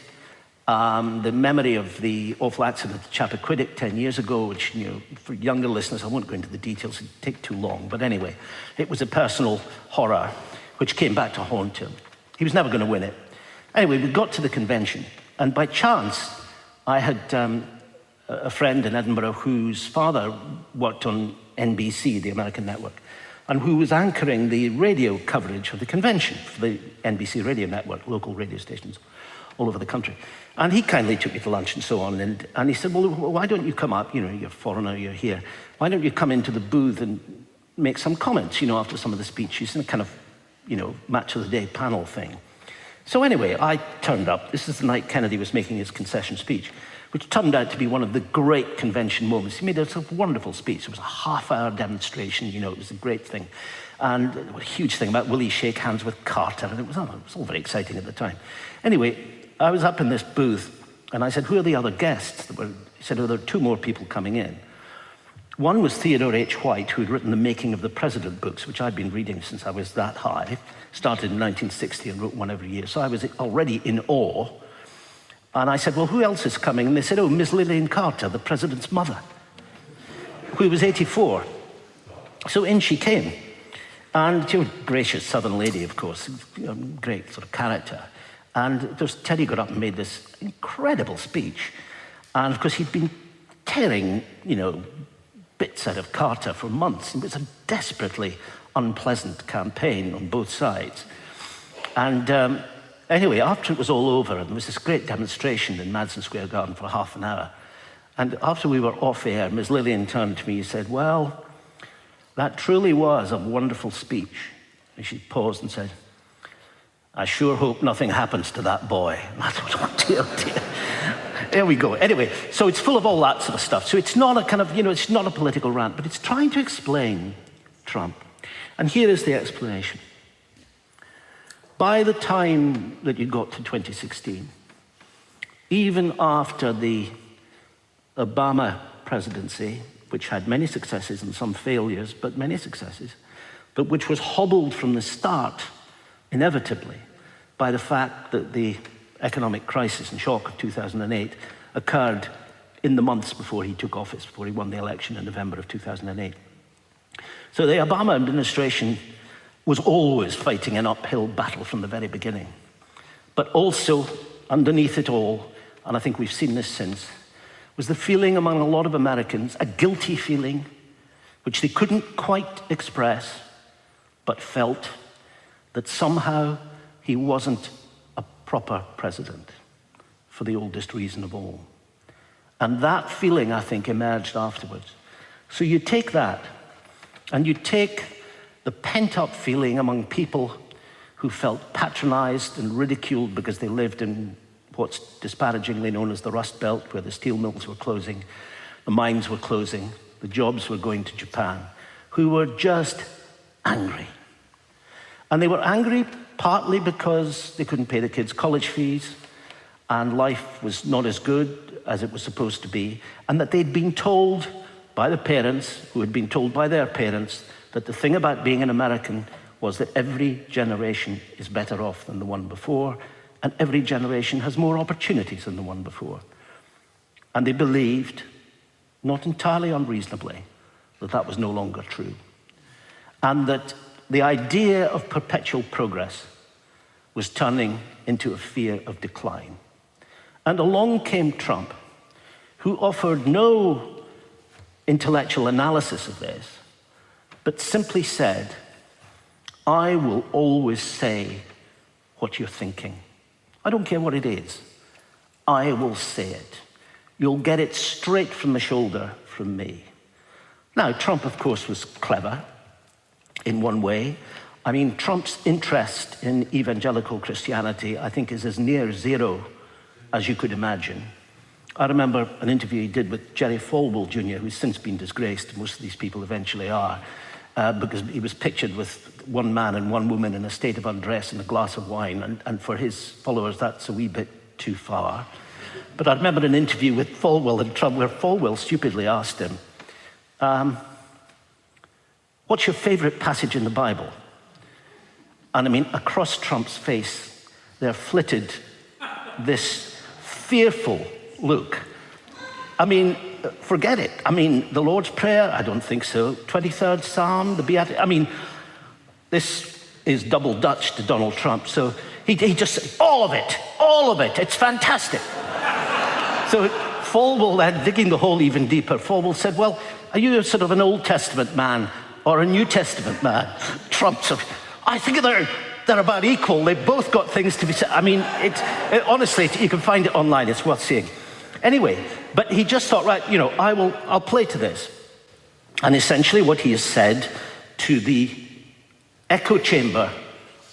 The memory of the awful accident at Chappaquiddick 10 years ago, which, for younger listeners, I won't go into the details, it'd take too long. But anyway, it was a personal horror which came back to haunt him. He was never going to win it. Anyway, we got to the convention, and by chance, I had a friend in Edinburgh whose father worked on NBC, the American network. and who was anchoring the radio coverage of the convention for the NBC radio network, local radio stations all over the country. And he kindly took me to lunch and so on, and he said, well, why don't you come up, you're a foreigner, you're here, why don't you come into the booth and make some comments, after some of the speeches, in a kind of, match of the day panel thing. So anyway, I turned up. This is the night Kennedy was making his concession speech, which turned out to be one of the great convention moments. He made a wonderful speech. It was a half-hour demonstration, it was a great thing. And a huge thing about will he shake hands with Carter, and it was all very exciting at the time. Anyway, I was up in this booth, and I said, who are the other guests? He said, oh, there are two more people coming in. One was Theodore H. White, who had written The Making of the President books, which I'd been reading since I was that high. Started in 1960 and wrote one every year. So I was already in awe. And I said, well, who else is coming? And they said, oh, Miss Lillian Carter, the president's mother, who was 84. So in she came. And she was a gracious southern lady, of course, great sort of character. And Teddy got up and made this incredible speech. And of course, he'd been tearing, bits out of Carter for months. It was a desperately unpleasant campaign on both sides. And anyway, after it was all over, and there was this great demonstration in Madison Square Garden for half an hour. And after we were off air, Ms. Lillian turned to me and said, well, that truly was a wonderful speech. And she paused and said, I sure hope nothing happens to that boy. And I thought, oh dear, dear. There we go. Anyway, so it's full of all that sort of stuff. So it's not a kind of, it's not a political rant, but it's trying to explain Trump. And here is the explanation. By the time that you got to 2016, even after the Obama presidency, which had many successes and some failures, but many successes, but which was hobbled from the start, inevitably, by the fact that the economic crisis and shock of 2008 occurred in the months before he took office, before he won the election in November of 2008. So the Obama administration was always fighting an uphill battle from the very beginning. But also, underneath it all, and I think we've seen this since, was the feeling among a lot of Americans, a guilty feeling, which they couldn't quite express, but felt that somehow he wasn't a proper president, for the oldest reason of all. And that feeling, I think, emerged afterwards. So you take that, and you take the pent-up feeling among people who felt patronized and ridiculed because they lived in what's disparagingly known as the Rust Belt, where the steel mills were closing, the mines were closing, the jobs were going to Japan, who were just angry. And they were angry partly because they couldn't pay the kids' college fees, and life was not as good as it was supposed to be, and that they'd been told by the parents, who had been told by their parents, that the thing about being an American was that every generation is better off than the one before, and every generation has more opportunities than the one before. And they believed, not entirely unreasonably, that that was no longer true. And that the idea of perpetual progress was turning into a fear of decline. And along came Trump, who offered no intellectual analysis of this, but simply said, I will always say what you're thinking. I don't care what it is. I will say it. You'll get it straight from the shoulder from me. Now, Trump, of course, was clever in one way. I mean, Trump's interest in evangelical Christianity, I think, is as near zero as you could imagine. I remember an interview he did with Jerry Falwell Jr., who's since been disgraced. Most of these people eventually are, because he was pictured with one man and one woman in a state of undress and a glass of wine, and for his followers, that's a wee bit too far. But I remember an interview with Falwell and Trump where Falwell stupidly asked him, what's your favorite passage in the Bible? And I mean, across Trump's face, there flitted this fearful look. I mean, forget it. I mean, the Lord's Prayer, I don't think so. 23rd Psalm, the Beatitudes. I mean, this is double Dutch to Donald Trump. So he just said, all of it, it's fantastic. So Falwell then, digging the hole even deeper, Falwell said, well, are you sort of an Old Testament man, or a New Testament man. Trump's I think they're about equal. They've both got things to be said. I mean, honestly, you can find it online. It's worth seeing. Anyway, but he just thought, right, I'll play to this. And essentially what he has said to the echo chamber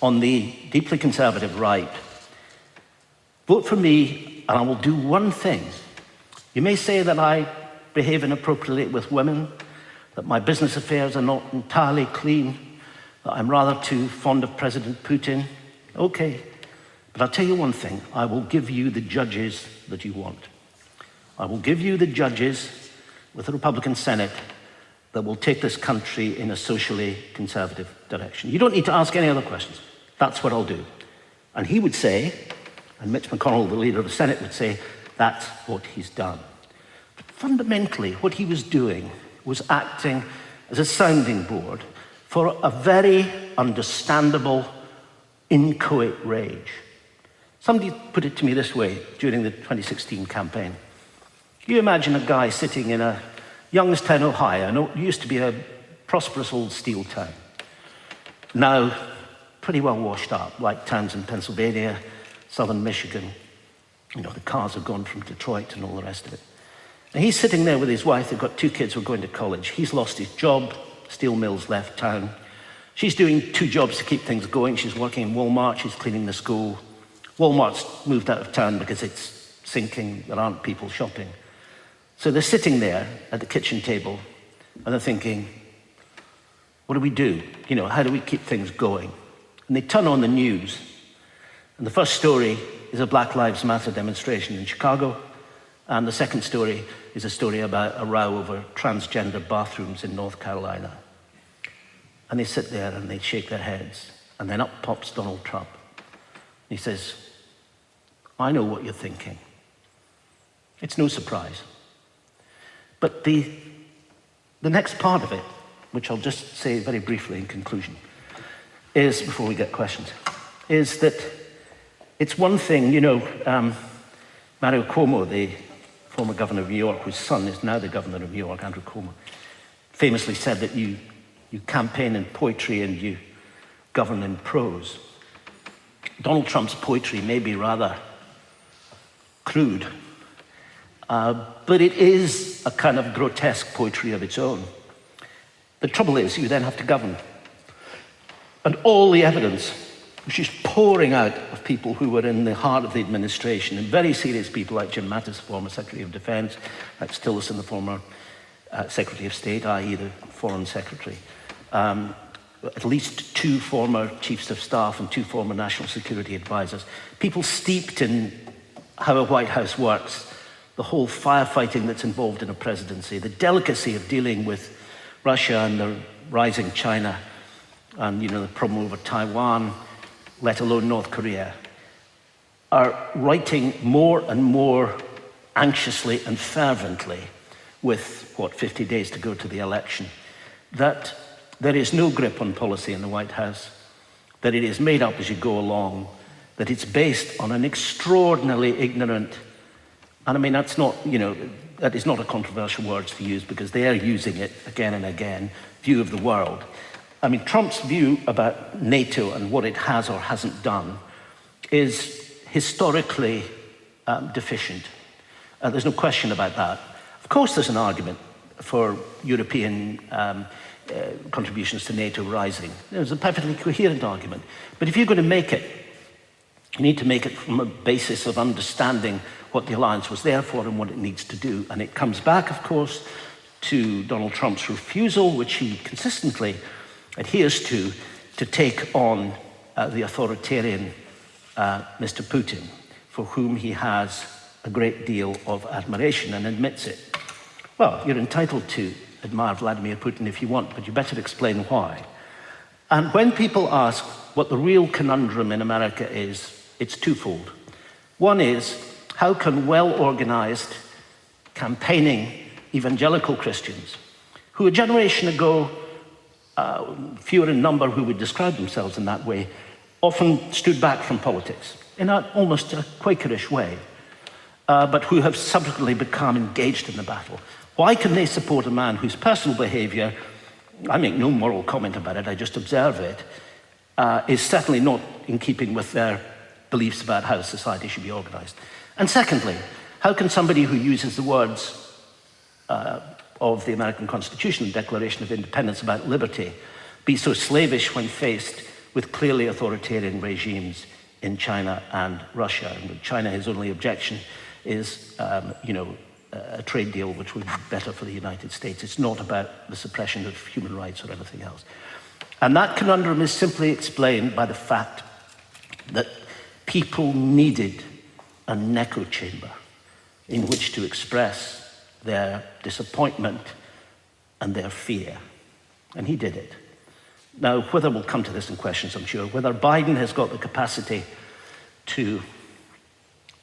on the deeply conservative right, vote for me and I will do one thing. You may say that I behave inappropriately with women, that my business affairs are not entirely clean, that I'm rather too fond of President Putin. Okay, but I'll tell you one thing, I will give you the judges that you want. I will give you the judges with the Republican Senate that will take this country in a socially conservative direction. You don't need to ask any other questions. That's what I'll do. And he would say, and Mitch McConnell, the leader of the Senate, would say, that's what he's done. But fundamentally, what he was doing was acting as a sounding board for a very understandable, inchoate rage. Somebody put it to me this way during the 2016 campaign. You imagine a guy sitting in a Youngstown, Ohio, it used to be a prosperous old steel town. Now, pretty well washed up, like towns in Pennsylvania, southern Michigan. The cars have gone from Detroit and all the rest of it. And he's sitting there with his wife. They've got 2 kids who are going to college. He's lost his job. Steel mills left town. She's doing 2 jobs to keep things going. She's working in Walmart. She's cleaning the school. Walmart's moved out of town because it's sinking. There aren't people shopping. So they're sitting there at the kitchen table and they're thinking, what do we do? How do we keep things going? And they turn on the news. And the first story is a Black Lives Matter demonstration in Chicago. And the second story is a story about a row over transgender bathrooms in North Carolina. And they sit there and they shake their heads. And then up pops Donald Trump. He says, I know what you're thinking. It's no surprise. But the next part of it, which I'll just say very briefly in conclusion, is, before we get questions, is that it's one thing, Mario Cuomo, the former governor of New York, whose son is now the governor of New York, Andrew Cuomo, famously said that you campaign in poetry and you govern in prose. Donald Trump's poetry may be rather crude, but it is a kind of grotesque poetry of its own. The trouble is, you then have to govern. And all the evidence, which is pouring out of people who were in the heart of the administration, and very serious people like Jim Mattis, former Secretary of Defense, like Tillerson, the former Secretary of State, i.e. the Foreign Secretary, at least 2 former Chiefs of Staff and 2 former National Security Advisors, people steeped in how a White House works, the whole firefighting that's involved in a presidency, the delicacy of dealing with Russia and the rising China, and the problem over Taiwan, let alone North Korea, are writing more and more anxiously and fervently with, 50 days to go to the election, that there is no grip on policy in the White House, that it is made up as you go along, that it's based on an extraordinarily ignorant, and I mean, that's not, that is not a controversial word to use because they are using it again and again, view of the world. I mean, Trump's view about NATO and what it has or hasn't done is historically deficient. There's no question about that. Of course, there's an argument for European contributions to NATO rising. There's a perfectly coherent argument. But if you're going to make it, you need to make it from a basis of understanding what the alliance was there for and what it needs to do. And it comes back, of course, to Donald Trump's refusal, which he consistently adheres to take on the authoritarian Mr. Putin, for whom he has a great deal of admiration and admits it. Well, you're entitled to admire Vladimir Putin if you want, but you better explain why. And when people ask what the real conundrum in America is, it's twofold. One is, how can well-organized, campaigning evangelical Christians, who a generation ago, fewer in number who would describe themselves in that way, often stood back from politics in almost a Quakerish way, but who have subsequently become engaged in the battle. Why can they support a man whose personal behavior I make no moral comment about it, I just observe it, is certainly not in keeping with their beliefs about how society should be organized. And secondly, how can somebody who uses the words of the American Constitution and Declaration of Independence about liberty be so slavish when faced with clearly authoritarian regimes in China and Russia? And with China, his only objection is, a trade deal which would be better for the United States. It's not about the suppression of human rights or anything else. And that conundrum is simply explained by the fact that people needed an echo chamber in which to express their disappointment and their fear. And he did it. Now, whether we'll come to this in questions, I'm sure, whether Biden has got the capacity to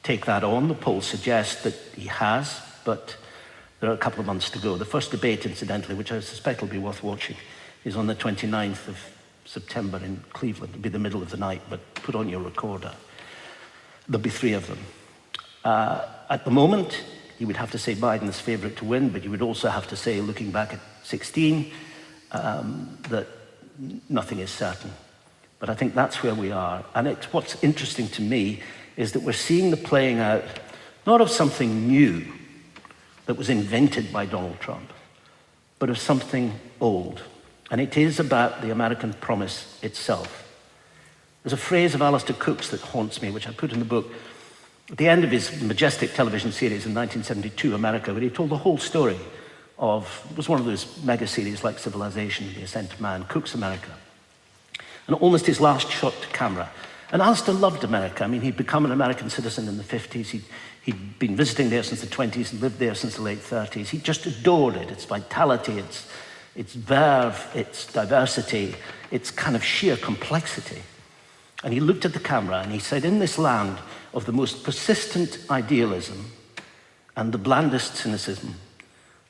take that on, the polls suggest that he has, but there are a couple of months to go. The first debate, incidentally, which I suspect will be worth watching, is on the 29th of September in Cleveland. It'll be the middle of the night, but put on your recorder. There'll be 3 of them. At the moment, you would have to say Biden's favorite to win, but you would also have to say, looking back at 16, that nothing is certain. But I think that's where we are. And what's interesting to me is that we're seeing the playing out, not of something new that was invented by Donald Trump, but of something old. And it is about the American promise itself. There's a phrase of Alistair Cook's that haunts me, which I put in the book. At the end of his majestic television series in 1972, America, where he told the whole story it was one of those mega series like Civilization, The Ascent of Man, Cook's America. And almost his last shot to camera. And Alistair loved America. I mean, he'd become an American citizen in the 50s. He'd been visiting there since the 20s and lived there since the late 30s. He just adored it, its vitality, its verve, its diversity, its kind of sheer complexity. And he looked at the camera and he said, in this land of the most persistent idealism and the blandest cynicism,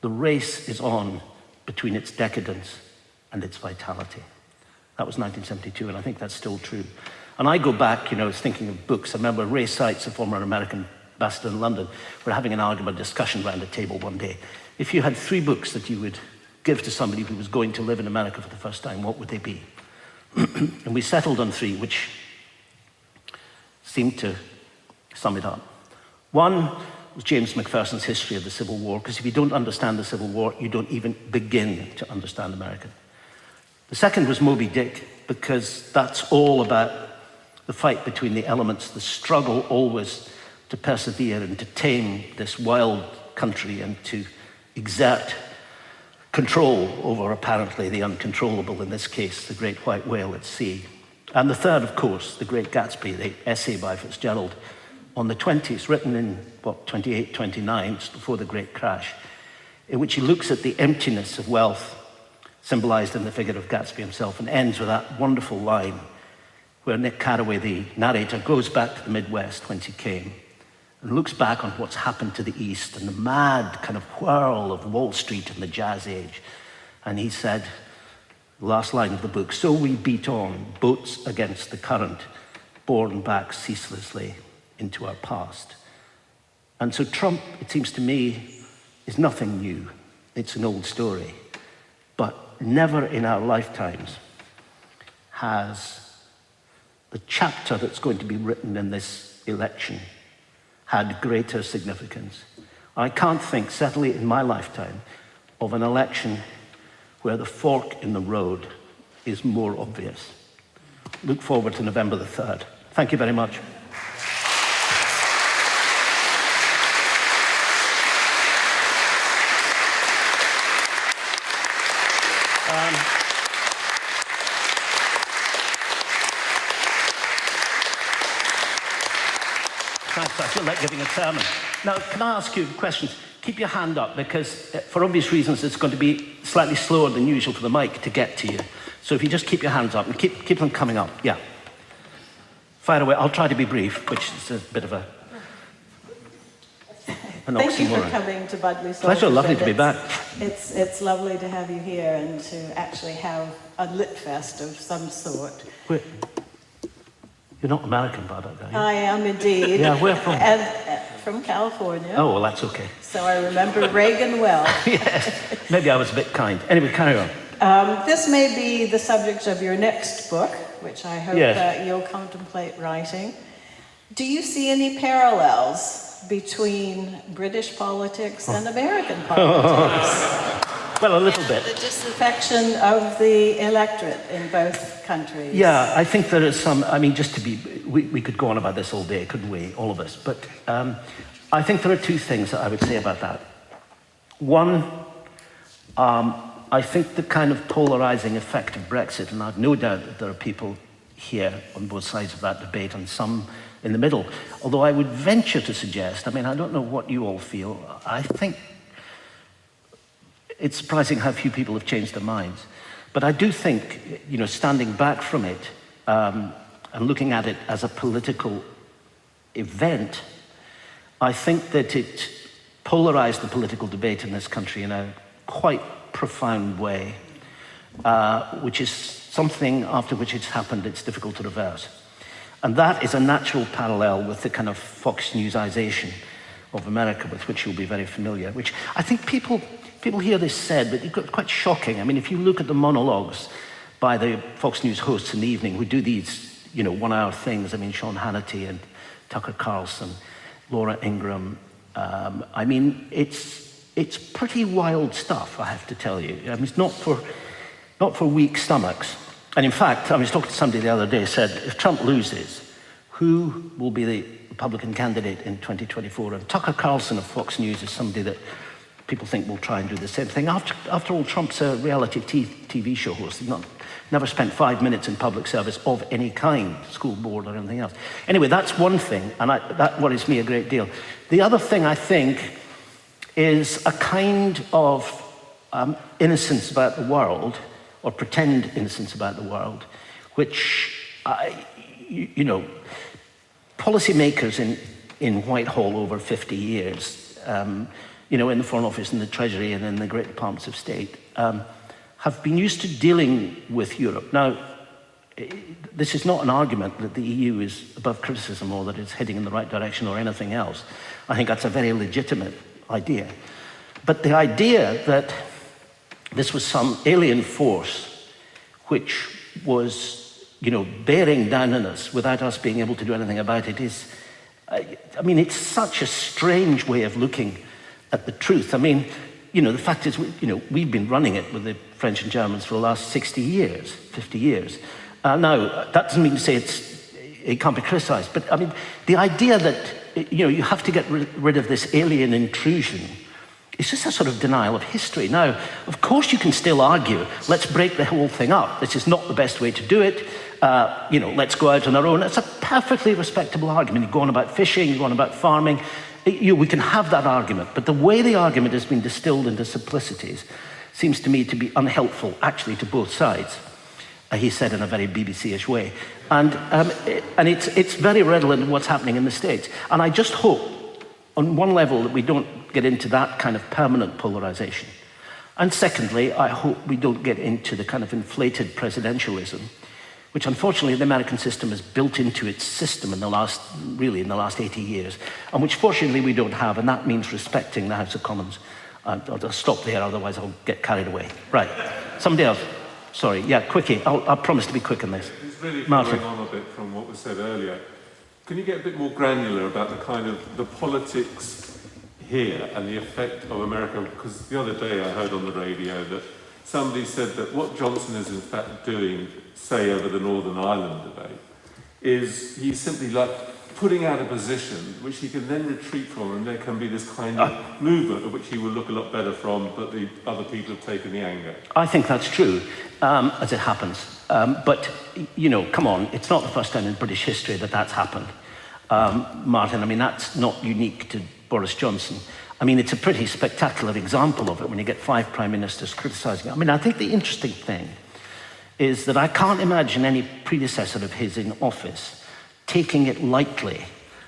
the race is on between its decadence and its vitality. That was 1972, and I think that's still true. And I go back, I was thinking of books. I remember Ray Seitz, a former American ambassador in London, were having an argument, discussion around a table one day. If you had 3 books that you would give to somebody who was going to live in America for the first time, what would they be? And we settled on 3, which seemed to sum it up. One was James McPherson's History of the Civil War, because if you don't understand the Civil War, you don't even begin to understand America. The second was Moby Dick, because that's all about the fight between the elements, the struggle always to persevere and to tame this wild country and to exert control over apparently the uncontrollable, in this case, the great white whale at sea. And the third, of course, The Great Gatsby, the essay by Fitzgerald on the 20s, written in, 28, 29, just before the great crash, in which he looks at the emptiness of wealth symbolized in the figure of Gatsby himself, and ends with that wonderful line where Nick Carraway, the narrator, goes back to the Midwest whence he came and looks back on what's happened to the East and the mad kind of whirl of Wall Street and the Jazz Age. And he said, the last line of the book, "So we beat on, boats against the current, borne back ceaselessly into our past." And so Trump, it seems to me, is nothing new. It's an old story. But never in our lifetimes has the chapter that's going to be written in this election had greater significance. I can't think, certainly in my lifetime, of an election where the fork in the road is more obvious. Look forward to November the 3rd. Thank you very much. Thanks, I feel like giving a sermon. Now, can I ask you questions? Keep your hand up, because for obvious reasons, it's going to be slightly slower than usual for the mic to get to you. So if you just keep your hands up and keep them coming up. Yeah. Fire away. I'll try to be brief, which is a bit of an oxymoron. Thank you for coming to Budley Soul. Pleasure, lovely to be back. It's lovely to have you here and to actually have a lit fest of some sort. Wait. You're not American, Barbara, are you? I am indeed. Yeah, where from? From California. Oh, well, that's okay. So I remember Reagan well. Yes, maybe I was a bit kind. Anyway, carry on. This may be the subject of your next book, which I hope Yes. that you'll contemplate writing. Do you see any parallels between British politics and American politics? Well, a little bit. The disaffection of the electorate in both countries. Yeah, I think there is some, I mean, just to be, we could go on about this all day, couldn't we, all of us? But I think there are two things that I would say about that. One, I think the kind of polarizing effect of Brexit, and I've no doubt that there are people here on both sides of that debate and some in the middle, although I would venture to suggest, I mean, I don't know what you all feel, I think it's surprising how few people have changed their minds. But I do think, you know, standing back from it and looking at it as a political event, I think that it polarized the political debate in this country in a quite profound way, which is something after which it's happened, it's difficult to reverse. And that is a natural parallel with the kind of Fox Newsization of America, with which you'll be very familiar, which I think people hear this said, but it's quite shocking. I mean, if you look at the monologues by the Fox News hosts in the evening who do these, you know, 1 hour things, I mean, Sean Hannity and Tucker Carlson, Laura Ingraham, I mean, it's pretty wild stuff, I have to tell you. I mean, it's not for weak stomachs. And in fact, I was talking to somebody the other day, said, if Trump loses, who will be the Republican candidate in 2024? And Tucker Carlson of Fox News is somebody that people think will try and do the same thing. After all, Trump's a reality TV show host. He's never spent 5 minutes in public service of any kind, school board or anything else. Anyway, that's one thing, and that worries me a great deal. The other thing, I think, is a kind of innocence about the world, or pretend innocence about the world, which, you know, policymakers in Whitehall over 50 years, you know, in the Foreign Office and the Treasury and in the great departments of state, have been used to dealing with Europe. Now, this is not an argument that the EU is above criticism or that it's heading in the right direction or anything else. I think that's a very legitimate idea. But the idea that this was some alien force which was, you know, bearing down on us without us being able to do anything about it is, I mean, it's such a strange way of looking at the truth. I mean, you know, the fact is, you know, we've been running it with the French and Germans for the last 60 years, 50 years. Now, that doesn't mean to say it can't be criticized, but I mean, the idea that, you know, you have to get rid of this alien intrusion, it's just a sort of denial of history. Now, of course you can still argue, let's break the whole thing up. This is not the best way to do it. You know, let's go out on our own. It's a perfectly respectable argument. You go on about fishing, you go on about farming. We can have that argument. But the way the argument has been distilled into simplicities seems to me to be unhelpful, actually, to both sides. He said in a very BBC-ish way. And it's very redolent in what's happening in the States. And I just hope, on one level, that we don't get into that kind of permanent polarization. And secondly, I hope we don't get into the kind of inflated presidentialism, which unfortunately the American system has built into its system in the last 80 years, and which fortunately we don't have, and that means respecting the House of Commons. I'll just stop there, otherwise I'll get carried away. Right, somebody else. Sorry, yeah, quickie. I'll promise to be quick on this. It's really Martin. following on a bit from what was said earlier. Can you get a bit more granular about the kind of the politics here and the effect of America? Because the other day I heard on the radio that somebody said that what Johnson is in fact doing, say over the Northern Ireland debate, is he's simply like putting out a position which he can then retreat from, and there can be this kind of movement of which he will look a lot better from, but the other people have taken the anger. I think that's true, as it happens. But, you know, come on, it's not the first time in British history that that's happened. Martin, I mean, that's not unique to Boris Johnson. I mean, it's a pretty spectacular example of it when you get 5 prime ministers criticizing it. I mean, I think the interesting thing is that I can't imagine any predecessor of his in office taking it lightly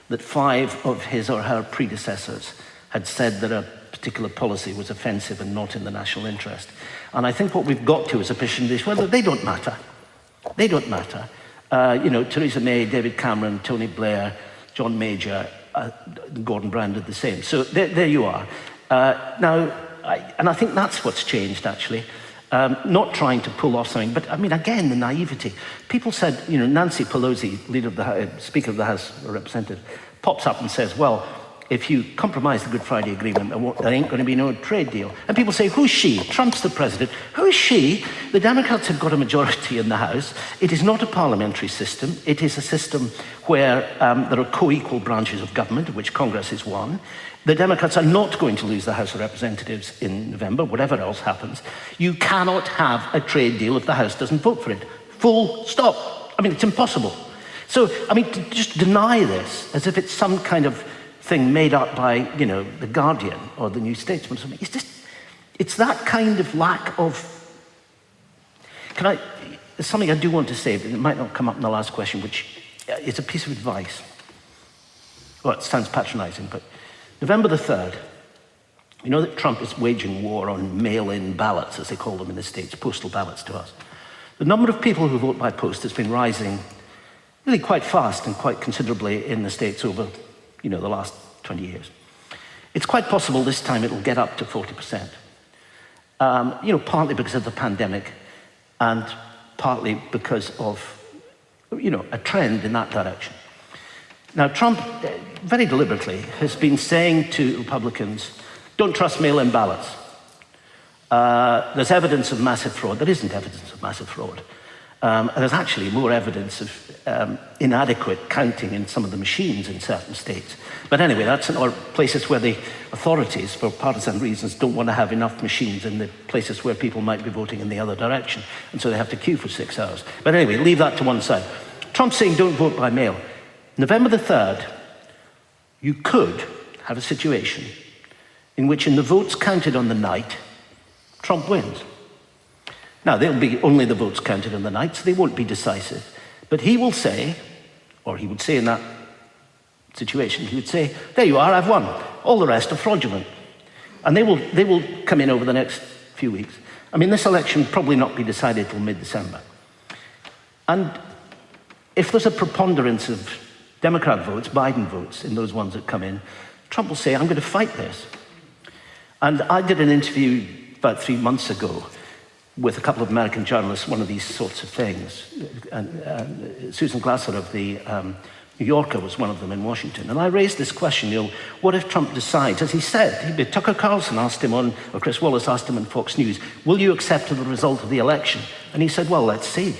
that 5 of his or her predecessors had said that a particular policy was offensive and not in the national interest. And I think what we've got to is a position this, well, they don't matter. They don't matter. You know, Theresa May, David Cameron, Tony Blair, John Major, Gordon Brown did the same. So there you are. Now, I think that's what's changed, actually. not trying to pull off something. But I mean, again, the naivety. People said, you know, Nancy Pelosi, leader of the Speaker of the House of Representatives, pops up and says, well, if you compromise the Good Friday Agreement, there ain't going to be no trade deal. And people say, who's she? Trump's the president. Who is she? The Democrats have got a majority in the House. It is not a parliamentary system. It is a system where there are co-equal branches of government, of which Congress is one. The Democrats are not going to lose the House of Representatives in November, whatever else happens. You cannot have a trade deal if the House doesn't vote for it. Full stop. I mean, it's impossible. So, I mean, to just deny this as if it's some kind of thing made up by, you know, The Guardian or the New Statesman or something, it's that kind of lack of... There's something I do want to say, but it might not come up in the last question, which is a piece of advice. Well, it sounds patronizing, but November the 3rd, you know that Trump is waging war on mail-in ballots, as they call them in the States, postal ballots to us. The number of people who vote by post has been rising really quite fast and quite considerably in the States over, you know, the last 20 years. It's quite possible this time it'll get up to 40%. You know, partly because of the pandemic and partly because of, you know, a trend in that direction. Now, Trump, very deliberately, has been saying to Republicans, don't trust mail-in ballots. There's evidence of massive fraud. There isn't evidence of massive fraud. And there's actually more evidence of inadequate counting in some of the machines in certain states. But anyway, that's in or places where the authorities, for partisan reasons, don't want to have enough machines in the places where people might be voting in the other direction. And so they have to queue for 6 hours. But anyway, leave that to one side. Trump's saying don't vote by mail. November the 3rd, you could have a situation in which in the votes counted on the night, Trump wins. Now, they'll be only the votes counted on the night, so they won't be decisive. But he will say, or he would say in that situation, he would say, there you are, I've won. All the rest are fraudulent. And they will come in over the next few weeks. I mean, this election will probably not be decided till mid-December. And if there's a preponderance of Democrat votes, Biden votes, in those ones that come in, Trump will say, I'm going to fight this. And I did an interview about 3 months ago with a couple of American journalists, one of these sorts of things. And Susan Glasser of the New Yorker was one of them in Washington. And I raised this question, you know, what if Trump decides, as he said, Tucker Carlson asked him on, or Chris Wallace asked him on Fox News, will you accept the result of the election? And he said, well, let's see.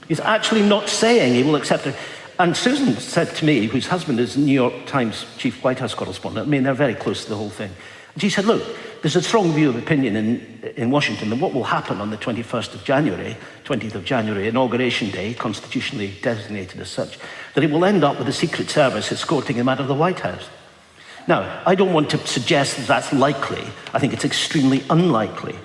He's actually not saying he will accept it. And Susan said to me, whose husband is New York Times chief White House correspondent, I mean, they're very close to the whole thing. And she said, look, there's a strong view of opinion in Washington that what will happen on the 21st of January, 20th of January, Inauguration Day, constitutionally designated as such, that it will end up with the Secret Service escorting him out of the White House. Now, I don't want to suggest that that's likely. I think it's extremely unlikely.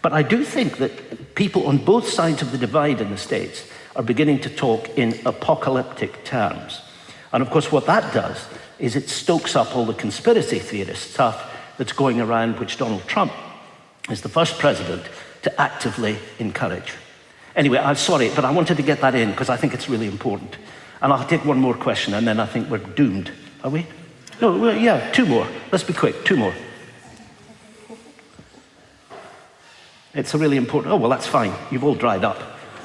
But I do think that people on both sides of the divide in the States are beginning to talk in apocalyptic terms. And of course, what that does is it stokes up all the conspiracy theorist stuff that's going around, which Donald Trump is the first president to actively encourage. Anyway, I'm sorry, but I wanted to get that in because I think it's really important. And I'll take one more question and then I think we're doomed. Are we? No, yeah, 2 more. Let's be quick, 2 more. It's a really important, oh, well, that's fine. You've all dried up.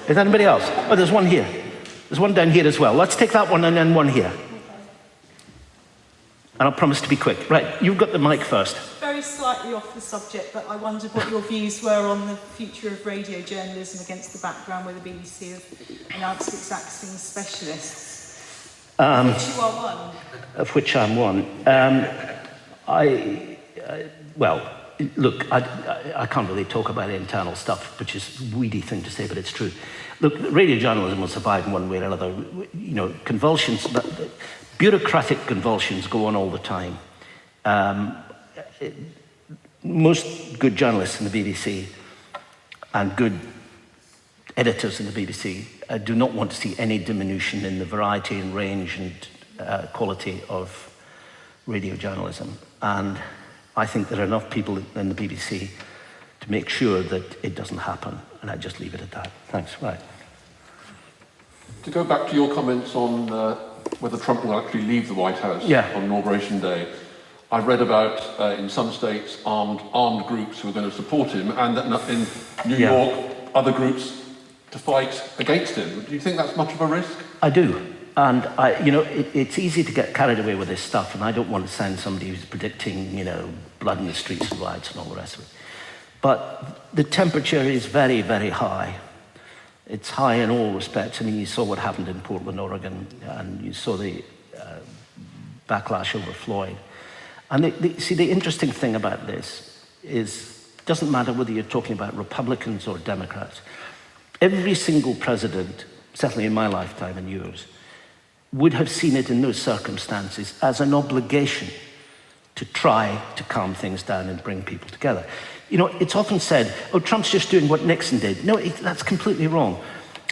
Is anybody else? Oh, there's one here. There's one down here as well. Let's take that one and then one here. And I'll promise to be quick. Right, you've got the mic first. Very slightly off the subject, but I wondered what your views were on the future of radio journalism against the background where the BBC have announced it's axing specialists. Of which you are one. Of which I'm one. Well, look, I can't really talk about internal stuff, which is a weedy thing to say, but it's true. Look, radio journalism will survive in one way or another. You know, convulsions, bureaucratic convulsions go on all the time. Most good journalists in the BBC and good editors in the BBC do not want to see any diminution in the variety and range and quality of radio journalism. And I think there are enough people in the BBC to make sure that it doesn't happen. And I just leave it at that. Thanks. Right. To go back to your comments on whether Trump will actually leave the White House on Inauguration Day, I've read about, in some states, armed groups who are going to support him, and that in New Yeah. York, other groups to fight against him. Do you think that's much of a risk? I do. And, it's easy to get carried away with this stuff, and I don't want to sound somebody who's predicting, blood in the streets and riots and all the rest of it. But the temperature is very, very high. It's high in all respects. I mean, you saw what happened in Portland, Oregon, and you saw the backlash over Floyd. And the interesting thing about this is, it doesn't matter whether you're talking about Republicans or Democrats. Every single president, certainly in my lifetime and yours, would have seen it in those circumstances as an obligation to try to calm things down and bring people together. It's often said, oh, Trump's just doing what Nixon did. No, that's completely wrong.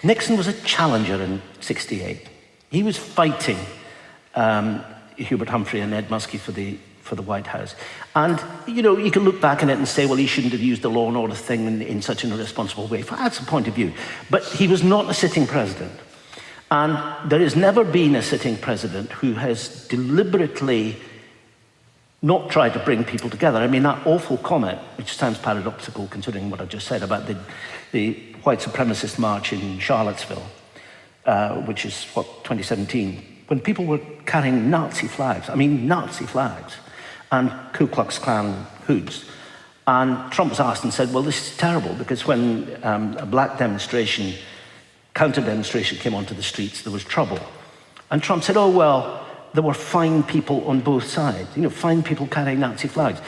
Nixon was a challenger in '68. He was fighting Hubert Humphrey and Ed Muskie for the White House. And, you can look back on it and say, well, he shouldn't have used the law and order thing in such an irresponsible way. That's a point of view. But he was not a sitting president. And there has never been a sitting president who has deliberately not tried to bring people together. I mean, that awful comment, which sounds paradoxical considering what I just said about the white supremacist march in Charlottesville, which is, 2017, when people were carrying Nazi flags, and Ku Klux Klan hoods. And Trump was asked and said, well, this is terrible, because when a black counter-demonstration came onto the streets, there was trouble. And Trump said, oh, well, there were fine people on both sides, fine people carrying Nazi flags.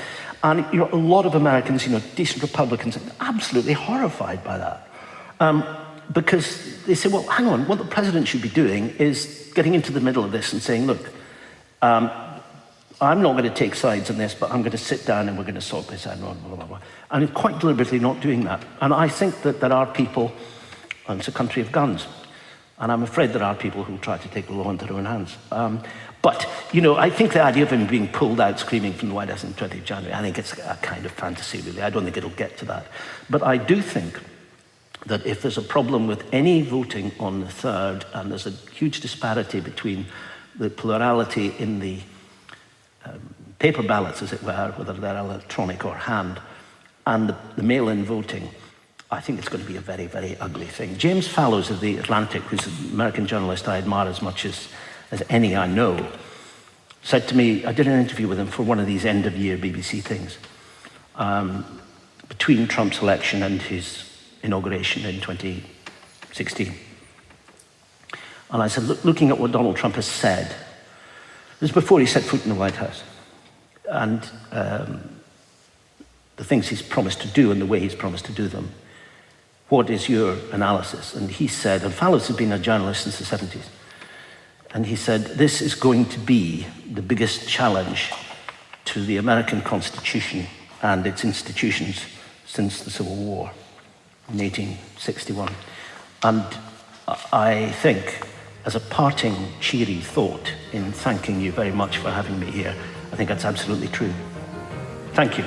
And, a lot of Americans, decent Republicans, are absolutely horrified by that. Because they say, well, hang on, what the president should be doing is getting into the middle of this and saying, look, I'm not going to take sides on this, but I'm going to sit down and we're going to sort this out, blah, blah, blah, blah. And quite deliberately not doing that. And I think that there are people, and it's a country of guns, and I'm afraid there are people who try to take the law into their own hands. But, I think the idea of him being pulled out screaming from the White House on the 20th of January, I think it's a kind of fantasy, really. I don't think it'll get to that. But I do think that if there's a problem with any voting on the 3rd, and there's a huge disparity between the plurality in the paper ballots, as it were, whether they're electronic or hand, and the mail-in voting, I think it's going to be a very, very ugly thing. James Fallows of The Atlantic, who's an American journalist I admire as much as any I know, said to me, I did an interview with him for one of these end-of-year BBC things, between Trump's election and his inauguration in 2016. And I said, looking at what Donald Trump has said, this is before he set foot in the White House, and the things he's promised to do and the way he's promised to do them, what is your analysis? And he said, and Fallows has been a journalist since the 70s, and he said, this is going to be the biggest challenge to the American Constitution and its institutions since the Civil War in 1861. And I think, as a parting, cheery thought in thanking you very much for having me here, I think that's absolutely true. Thank you.